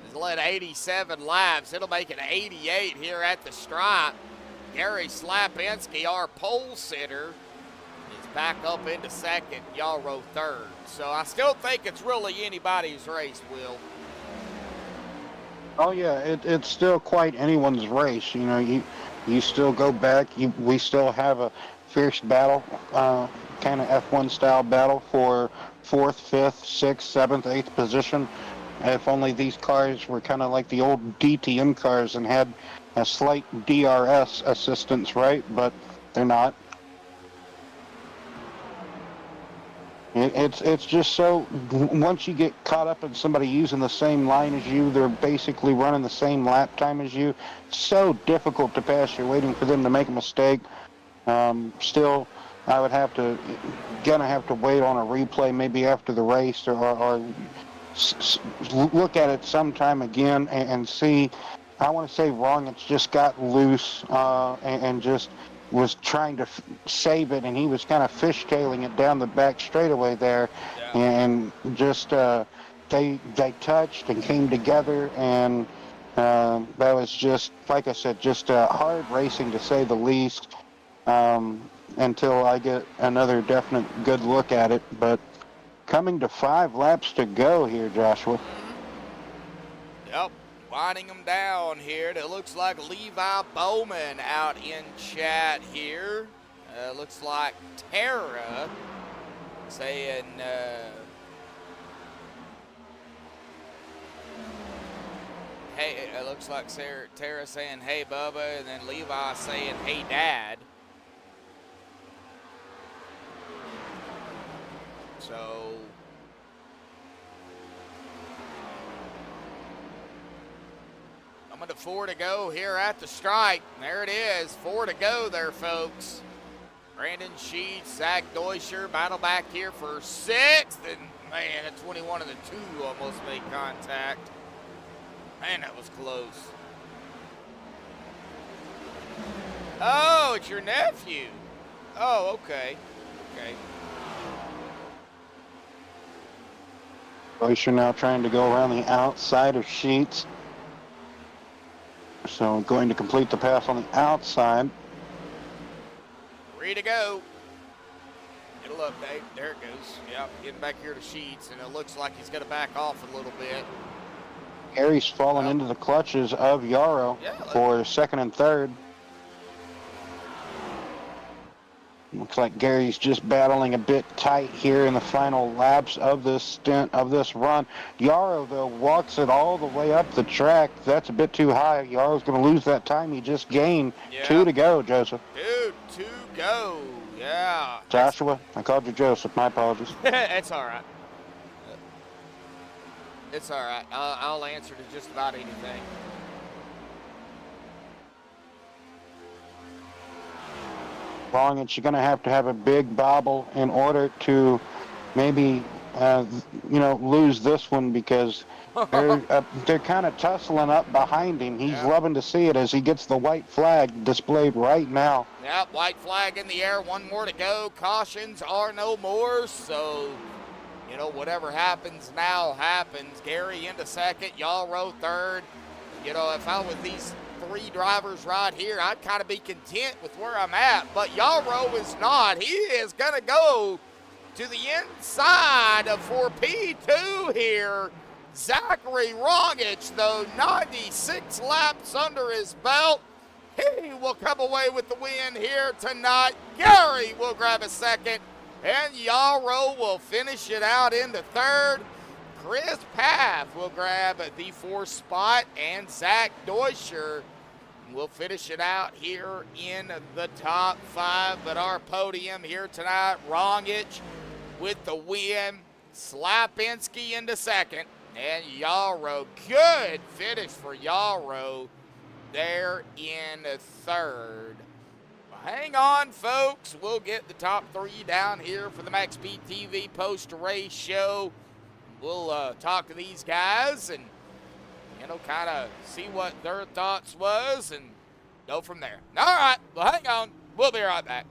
he's led 87 laps. It'll make it 88 here at the stripe. Gary Slapinski, our pole sitter, is back up into second. Yarrow third. So I still think it's really anybody's race, Will. Oh yeah, it's still quite anyone's race. You know, you still go back. We still have a fierce battle, kind of F1 style battle for 4th, 5th, 6th, 7th, 8th position. If only these cars were kind of like the old DTM cars and had a slight DRS assistance, right? But they're not. It's just so, once you get caught up in somebody using the same line as you, they're basically running the same lap time as you. It's so difficult to pass. You're waiting for them to make a mistake. Still, I would gonna have to wait on a replay maybe after the race or look at it sometime again and see. I want to say Rongich just got loose and just was trying to save it, and he was kind of fishtailing it down the back straightaway there, and just they touched and came together, and that was just, like I said, just hard racing to say the least, until I get another definite good look at it. But coming to 5 laps to go here, Joshua. Yep. Winding them down here. It looks like Levi Bowman out in chat here. Looks like Tara saying, hey, it looks like Tara saying, hey, Bubba, and then Levi saying, hey, Dad. So, coming to 4 to go here at the stripe. There it is, 4 to go there, folks. Brandon Sheets, Zach Deuscher battle back here for 6th, and man, a 21 and the 2 almost made contact. Man, that was close. Oh, it's your nephew. Oh, okay. Okay. Deuscher now trying to go around the outside of Sheets. So going to complete the pass on the outside. 3 to go. It'll update. There it goes. Yep, getting back here to Sheets, and it looks like he's going to back off a little bit. Gary's fallen into the clutches of Yarrow for 2nd and 3rd. Looks like Gary's just battling a bit tight here in the final laps of this stint, of this run. Yarrow, though, walks it all the way up the track. That's a bit too high. Yarrow's going to lose that time he just gained. 2 to go, Joseph. Dude, 2 go. Yeah. Joshua, I called you Joseph. My apologies. It's all right. It's all right. I'll answer to just about anything. Rongich, you're going to have a big bobble in order to maybe, lose this one, because they're kind of tussling up behind him. He's loving to see it as he gets the white flag displayed right now. Yep, white flag in the air. 1 more to go. Cautions are no more. So, whatever happens now happens. Gary into 2nd. Yarrow 3rd. If I was these 3 drivers right here, I'd kind of be content with where I'm at. But Yarrow is not. He is going to go to the inside for P2 here. Zachary Rongich, though, 96 laps under his belt. He will come away with the win here tonight. Gary will grab a 2nd, and Yarrow will finish it out into 3rd. Chris Paff will grab the 4th spot, and Zach Deuscher will finish it out here in the top 5. But our podium here tonight, Rongich with the win, Slapinski into 2nd, and Yarrow. Good finish for Yarrow there in 3rd. Hang on, folks. We'll get the top 3 down here for the MaxspeedTV post-race show. We'll talk to these guys and, kind of see what their thoughts was and go from there. All right, well, hang on. We'll be right back.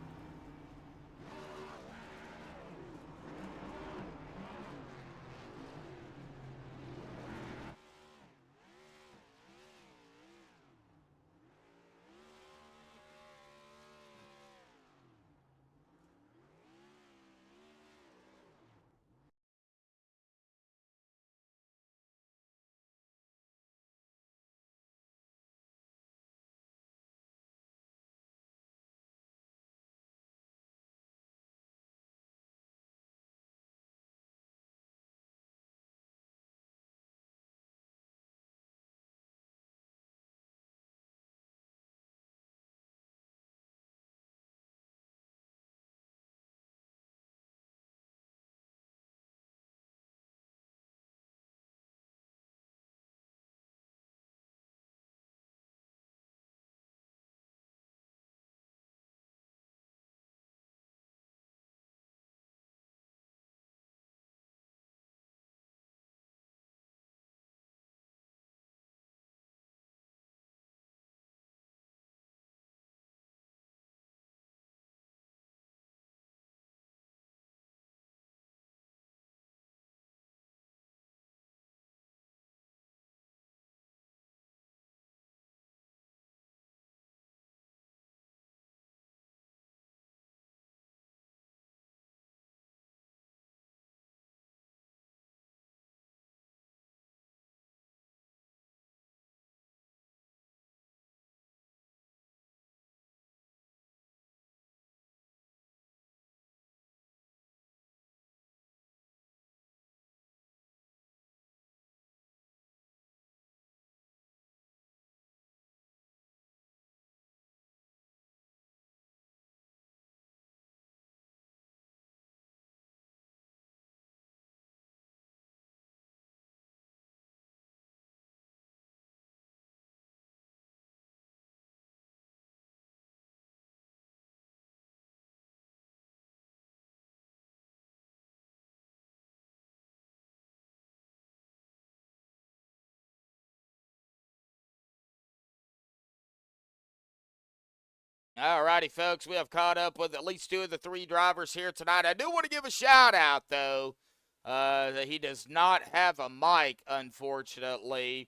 All righty, folks. We have caught up with at least 2 of the 3 drivers here tonight. I do want to give a shout out, though. That he does not have a mic, unfortunately.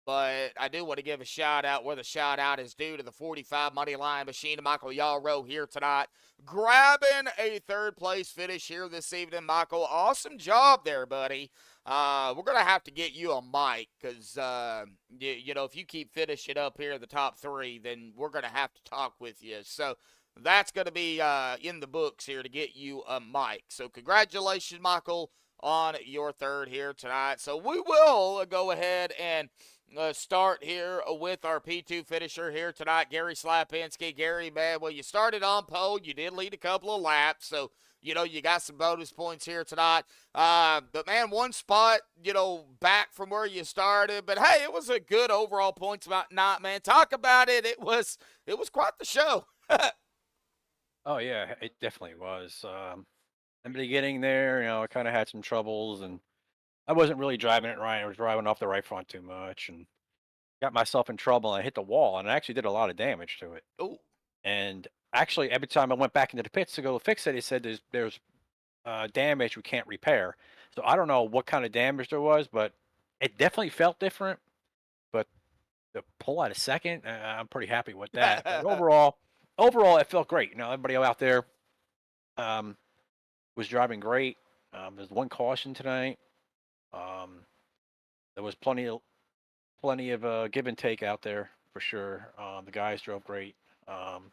But I do want to give a shout out where the shout out is due to the 45 money line machine of Michael Yarrow here tonight, grabbing a 3rd place finish here this evening. Michael, awesome job there, buddy. We're going to have to get you a mic because, you know, if you keep finishing up here in the top 3, then we're going to have to talk with you. So that's going to be in the books here to get you a mic. So congratulations, Michael, on your 3rd here tonight. So we will go ahead and start here with our P2 finisher here tonight, Gary Slapinski. Gary, man, well, you started on pole. You did lead a couple of laps, so, you know, you got some bonus points here tonight. But, man, 1 spot, you know, back from where you started. But, hey, it was a good overall points night, man. Talk about it. It was quite the show. Oh yeah, it definitely was. In the beginning there, you know, I kind of had some troubles, and I wasn't really driving it right. I was driving off the right front too much, and got myself in trouble. And I hit the wall, and I actually did a lot of damage to it. Oh, And actually, every time I went back into the pits to go fix it, it said there's damage we can't repair. So I don't know what kind of damage there was, but it definitely felt different. But to pull out a second, I'm pretty happy with that. But overall, it felt great. You know, everybody out there um, was driving great. There's 1 caution tonight. There was plenty of give and take out there for sure. The guys drove great. I'm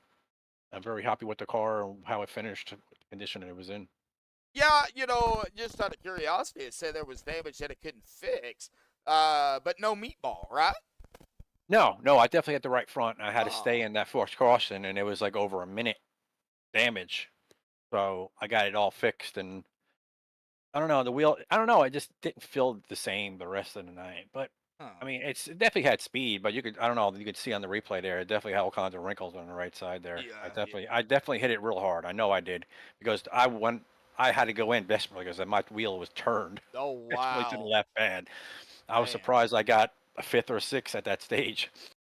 very happy with the car and how it finished, the condition it was in. yeah, you know, just out of curiosity, it said there was damage that it couldn't fix, but no meatball, right? No, I definitely had the right front. I had to stay Oh. in that forced caution, and it was like over a minute damage. So I got it all fixed, and I don't know, the wheel, I don't know, it just didn't feel the same the rest of the night. But Huh. I mean, it definitely had speed, but I don't know, you could see on the replay there, it definitely had all kinds of wrinkles on the right side there. Yeah, I definitely hit it real hard. I know I did, because I had to go in desperately because my wheel was turned Oh, desperately to the wow. left bad. I was Man. surprised I got a 5th or a 6th at that stage.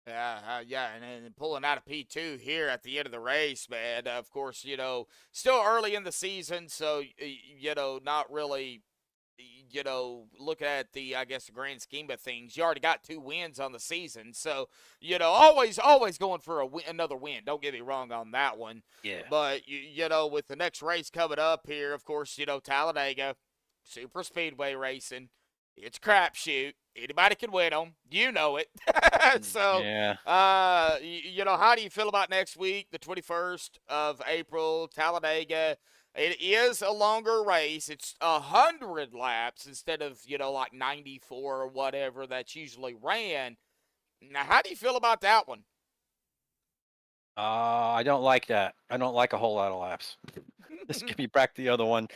Yeah, and then pulling out a P2 here at the end of the race, man. Of course, you know, still early in the season, so you know, not really, you know, looking at the, I guess, the grand scheme of things. You already got 2 wins on the season, so you know, always going for another win. Don't get me wrong on that one. Yeah. But you know, with the next race coming up here, of course, you know, Talladega, super speedway racing. It's a crapshoot. Anybody can win them. You know it. So, Yeah. you know, how do you feel about next week, the 21st of April, Talladega? It is a longer race. It's 100 laps instead of, you know, like 94 or whatever that's usually ran. Now, how do you feel about that one? I don't like that. I don't like a whole lot of laps. Just give me back the other one.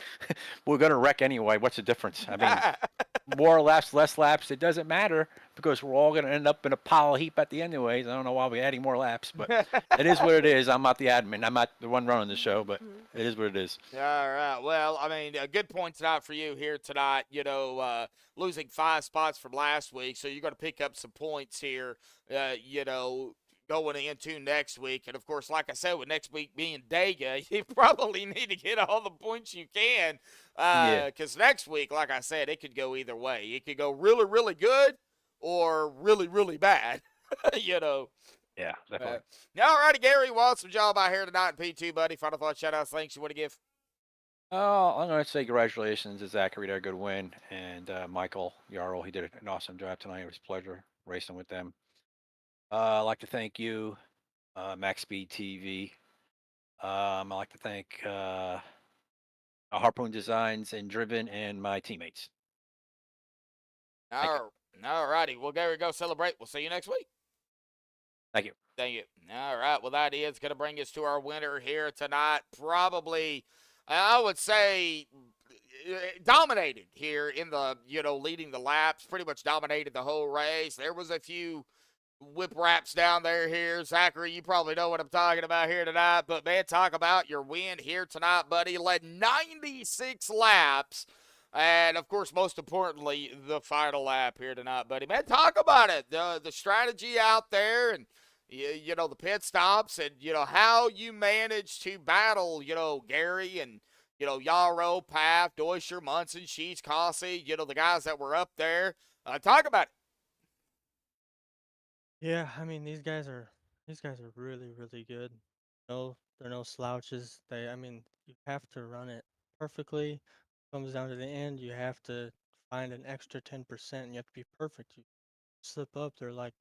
We're gonna wreck anyway. What's the difference? I mean, more laps, less laps, it doesn't matter because we're all gonna end up in a pile of heap at the end anyways. I don't know why we're adding more laps, but it is what it is. I'm not the admin. I'm not the one running the show, but it is what it is. All right. Well, I mean, a good point tonight for you here tonight. You know, losing 5 spots from last week, so you're going to pick up some points here. You know, going into next week, and of course, like I said, with next week being Dega, you probably need to get all the points you can. Because next week, like I said, it could go either way. It could go really, really good, or really, really bad. You know. Yeah, definitely. All righty, Gary. Well, awesome job out here tonight in P2, buddy. Final thoughts, shout outs, thanks you want to give. Oh, I'm going to say congratulations to Zachary. They're a good win. And Michael Yarl, he did an awesome job tonight. It was a pleasure racing with them. I'd like to thank you, MaxspeedTV. I'd like to thank Harpoon Designs and Driven and my teammates. All righty. Well, Gary, go celebrate. We'll see you next week. Thank you. Thank you. All right. Well, that is going to bring us to our winner here tonight. Probably, I would say, dominated here in the, you know, leading the laps. Pretty much dominated the whole race. There was a few whip wraps down there here. Zachary, you probably know what I'm talking about here tonight. But, man, talk about your win here tonight, buddy. Led 96 laps. And, of course, most importantly, the final lap here tonight, buddy. Man, talk about it. The strategy out there and, the pit stops and, how you manage to battle, Gary and, Yarrow, Paff, Deutscher, Munson, Sheets, Cossey, the guys that were up there. Talk about it. Yeah, I mean these guys are really really good. No, they're no slouches. I mean, you have to run it perfectly. Comes down to the end, you have to find an extra 10%, and you have to be perfect. You slip up, they're like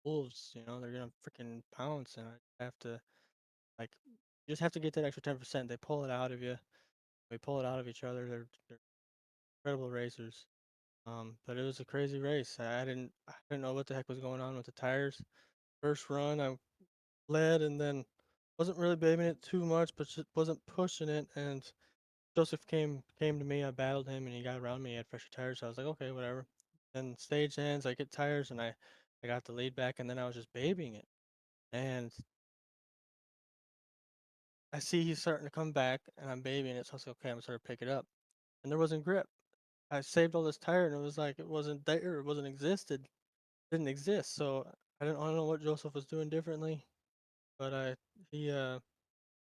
wolves. They're gonna freaking pounce, and I have to like you just have to get that extra 10%. They pull it out of you. We pull it out of each other. They're incredible racers. But it was a crazy race. I didn't know what the heck was going on with the tires. First run, I led and then wasn't really blaming it too much, but just wasn't pushing it. And Joseph came to me. I battled him, and he got around me. He had fresher tires, so I was like, okay, whatever. Then stage ends, I get tires, and I got the lead back, and then I was just babying it. And I see he's starting to come back, and I'm babying it, so I was like, okay, I'm starting to pick it up. And there wasn't grip. I saved all this tire, and it was like it wasn't there. It wasn't existed. Didn't exist. So I don't know what Joseph was doing differently, but he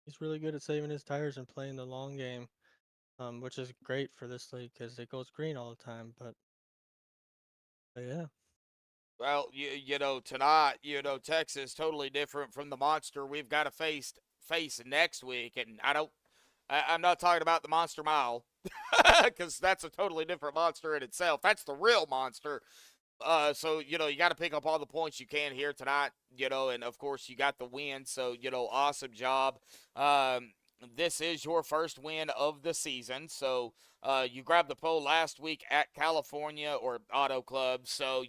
he's really good at saving his tires and playing the long game, which is great for this league because it goes green all the time. But yeah, Well, tonight, Texas totally different from the monster we've got to face next week, and I'm not talking about the Monster Mile, because that's a totally different monster in itself. That's the real monster. So you got to pick up all the points you can here tonight. And of course you got the win. So awesome job. This is your first win of the season. So you grabbed the pole last week at California or Auto Club. So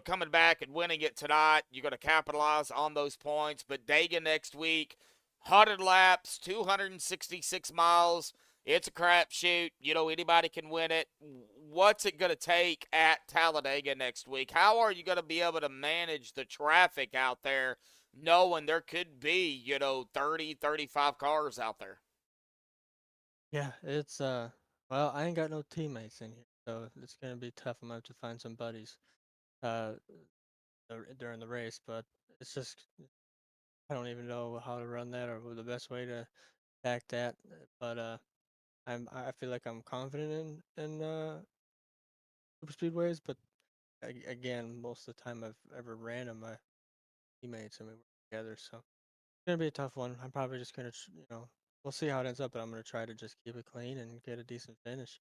coming back and winning it tonight, you're going to capitalize on those points. But Dega next week, 100 laps, 266 miles. It's a crapshoot. Anybody can win it. What's it going to take at Talladega next week? How are you going to be able to manage the traffic out there knowing there could be, 30, 35 cars out there? yeah, it's well, I ain't got no teammates in here, so it's gonna be tough. I'm gonna have to find some buddies uh during the race, but it's just I don't even know how to run that or what the best way to attack that. But I feel like I'm confident in super speedways, but again, most of the time I've ever ran them, my teammates and we work together, so it's gonna be a tough one. I'm probably just gonna, we'll see how it ends up, but I'm gonna try to just keep it clean and get a decent finish.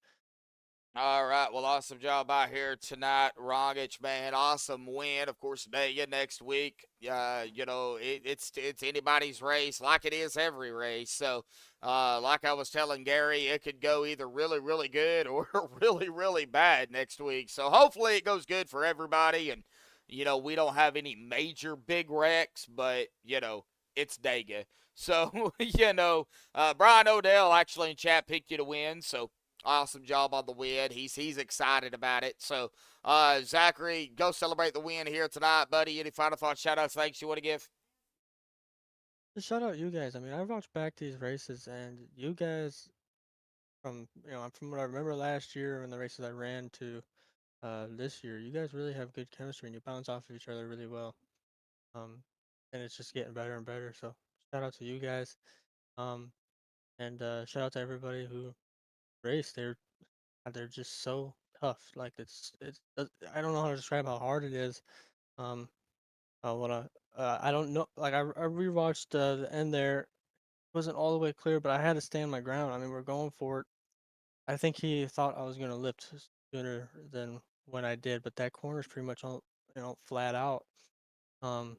All right, well, awesome job out here tonight, Rogic, man. Awesome win. Of course, today next week. It's anybody's race, like it is every race. So, like I was telling Gary, it could go either really, really good or really, really bad next week. So hopefully it goes good for everybody, and we don't have any major big wrecks, but it's Dega. So Brian Odell actually in chat picked you to win. So. Awesome job on the win. He's excited about it. So, Zachary, go celebrate the win here tonight, buddy. Any final thoughts, shout-outs, thanks you want to give? Just shout out you guys. I mean, I watched back these races, and you guys, from what I remember last year and the races I ran to this year, you guys really have good chemistry and you bounce off of each other really well. And it's just getting better and better. So shout out to you guys. Um, and shout out to everybody who raced. They're just so tough. Like I don't know how to describe how hard it is. Um, what I don't know. Like I rewatched the end there. It wasn't all the way clear, but I had to stand my ground. I mean, we're going for it. I think he thought I was gonna lift sooner than when I did, but that corner's pretty much all flat out. Um,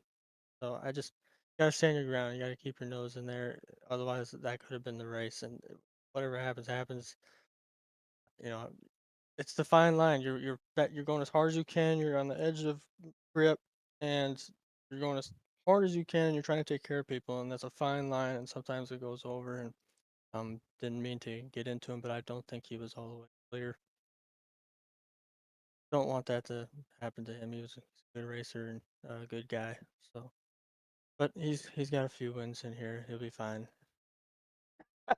so I just gotta stand your ground. You gotta keep your nose in there. Otherwise, that could have been the race. And whatever happens, happens. You know, it's the fine line. You're going as hard as you can. You're on the edge of grip, and you're going as hard as you can. You're trying to take care of people, and that's a fine line. And sometimes it goes over. And didn't mean to get into him, but I don't think he was all the way clear. Don't want that to happen to him. He's a good racer and a good guy. So, but he's got a few wins in here. He'll be fine.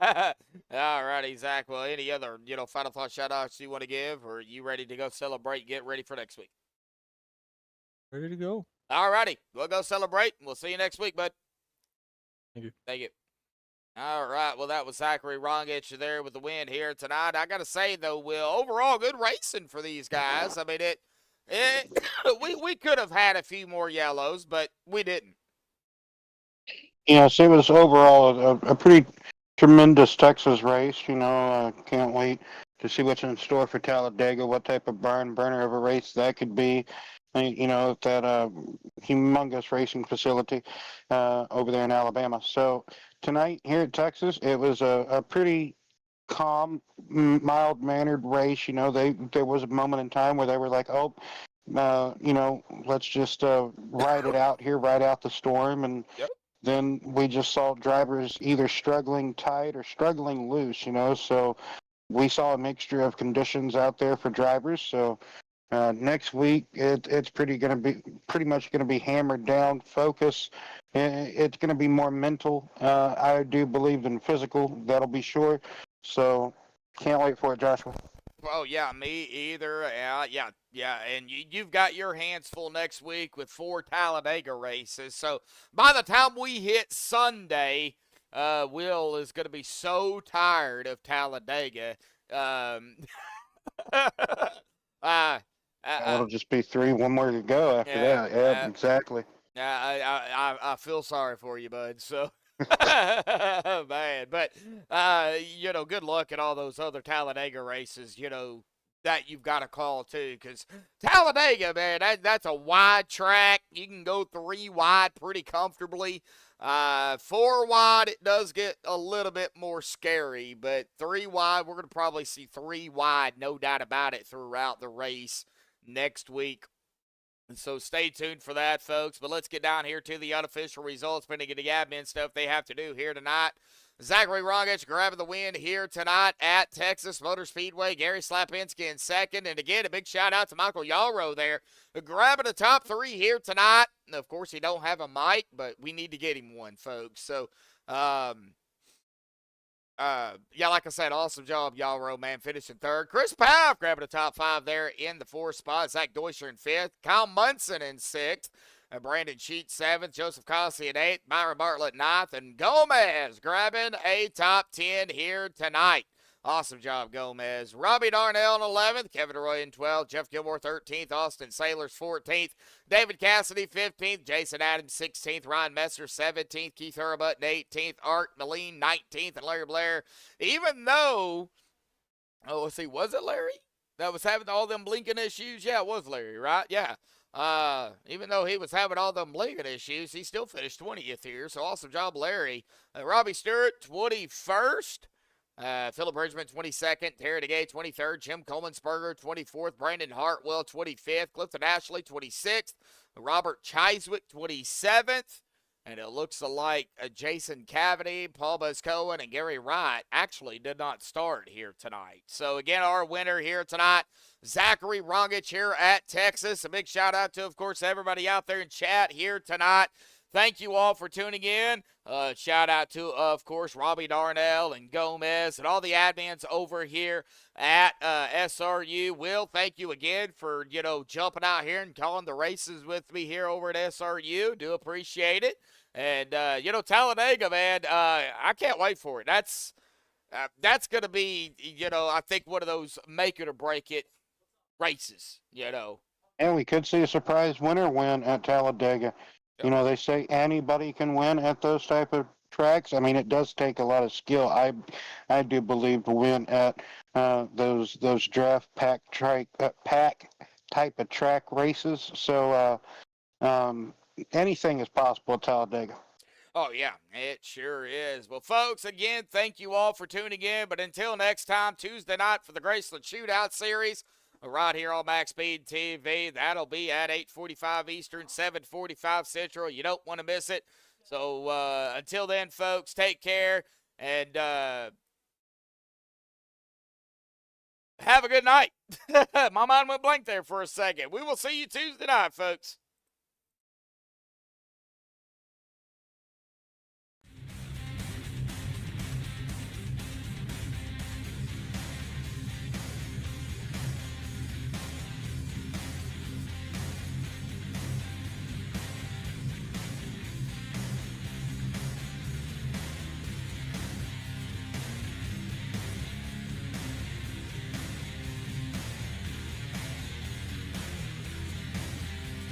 All righty, Zach. Well, any other, final thought shout outs you want to give, or are you ready to go celebrate, get ready for next week? Ready to go. All righty. We'll go celebrate. We'll see you next week, bud. Thank you. Thank you. All right. Well, that was Zachary Rongich there with the win here tonight. I got to say, though, Will, overall good racing for these guys. I mean, we could have had a few more yellows, but we didn't. Yes, it was overall a pretty tremendous Texas race. Can't wait to see what's in store for Talladega, what type of barn burner of a race that could be. That humongous racing facility over there in Alabama. So tonight here at Texas, it was a pretty calm, mild-mannered race. There was a moment in time where they were like, oh, let's just ride it out here, ride out the storm. And Yep. then we just saw drivers either struggling tight or struggling loose, so we saw a mixture of conditions out there for drivers. So next week, it's pretty much going to be hammered down, focus. It's going to be more mental. I do believe in physical, that'll be sure. So can't wait for it, Joshua. Oh, yeah, me either. Yeah. And you've got your hands full next week with 4 Talladega races. So by the time we hit Sunday, Will is going to be so tired of Talladega. It'll just be 3, one more to go after that. Yeah, exactly. I feel sorry for you, bud. So. Man, but good luck at all those other Talladega races, that you've got to call too, because Talladega, man, that's a wide track. You can go 3 wide pretty comfortably. 4 wide, it does get a little bit more scary, but 3 wide, we're going to probably see 3 wide, no doubt about it, throughout the race next week. And so stay tuned for that, folks. But let's get down here to the unofficial results, pending the admin stuff they have to do here tonight. Zachary Rongich grabbing the win here tonight at Texas Motorspeedway. Gary Slapinski in second. And again, a big shout out to Michael Yalro there, grabbing the top 3 here tonight. And of course, he don't have a mic, but we need to get him one, folks. So, like I said, awesome job, Yalro, man, finishing 3rd. Chris Paff grabbing the top 5 there in the 4th spot. Zach Deutscher in 5th. Kyle Munson in 6th. Brandon Sheets 7th. Joseph Cossey in 8th. Myron Bartlett 9th. And Gomez grabbing a top 10 here tonight. Awesome job, Gomez. Robbie Darnell in 11th. Kevin Roy in 12th. Jeff Gilmore 13th. Austin Sailors 14th. David Cassidy 15th. Jason Adams 16th. Ryan Messer 17th. Keith Hurlbutton 18th. Art Moline 19th. And Larry Blair, even though, let's see, was it Larry that was having all them blinking issues? Yeah, it was Larry, right? Yeah. Even though he was having all them blinking issues, he still finished 20th here. So awesome job, Larry. Robbie Stewart 21st. Philip Bridgman, 22nd. Terry DeGay, 23rd. Jim Coleman-Sperger, 24th. Brandon Hartwell, 25th. Clifton Ashley, 26th. Robert Chiswick, 27th. And it looks like Jason Cavity, Paul Buzz-Cohen, and Gary Wright actually did not start here tonight. So, again, our winner here tonight, Zachary Rongich here at Texas. A big shout-out to, of course, everybody out there in chat here tonight. Thank you all for tuning in. Shout out to, of course, Robbie Darnell and Gomez and all the admins over here at SRU. Will, thank you again for, jumping out here and calling the races with me here over at SRU. Do appreciate it. And, Talladega, man, I can't wait for it. That's going to be, I think one of those make it or break it races, And we could see a surprise winner win at Talladega. They say anybody can win at those type of tracks. I mean, it does take a lot of skill. I do believe to win at those draft pack type of track races. So anything is possible at Talladega. Oh, yeah, it sure is. Well, folks, again, thank you all for tuning in. But until next time, Tuesday night for the Graceland Shootout Series, right here on MaxspeedTV. That'll be at 8:45 Eastern, 7:45 Central. You don't want to miss it. So until then, folks, take care and have a good night. My mind went blank there for a second. We will see you Tuesday night, folks.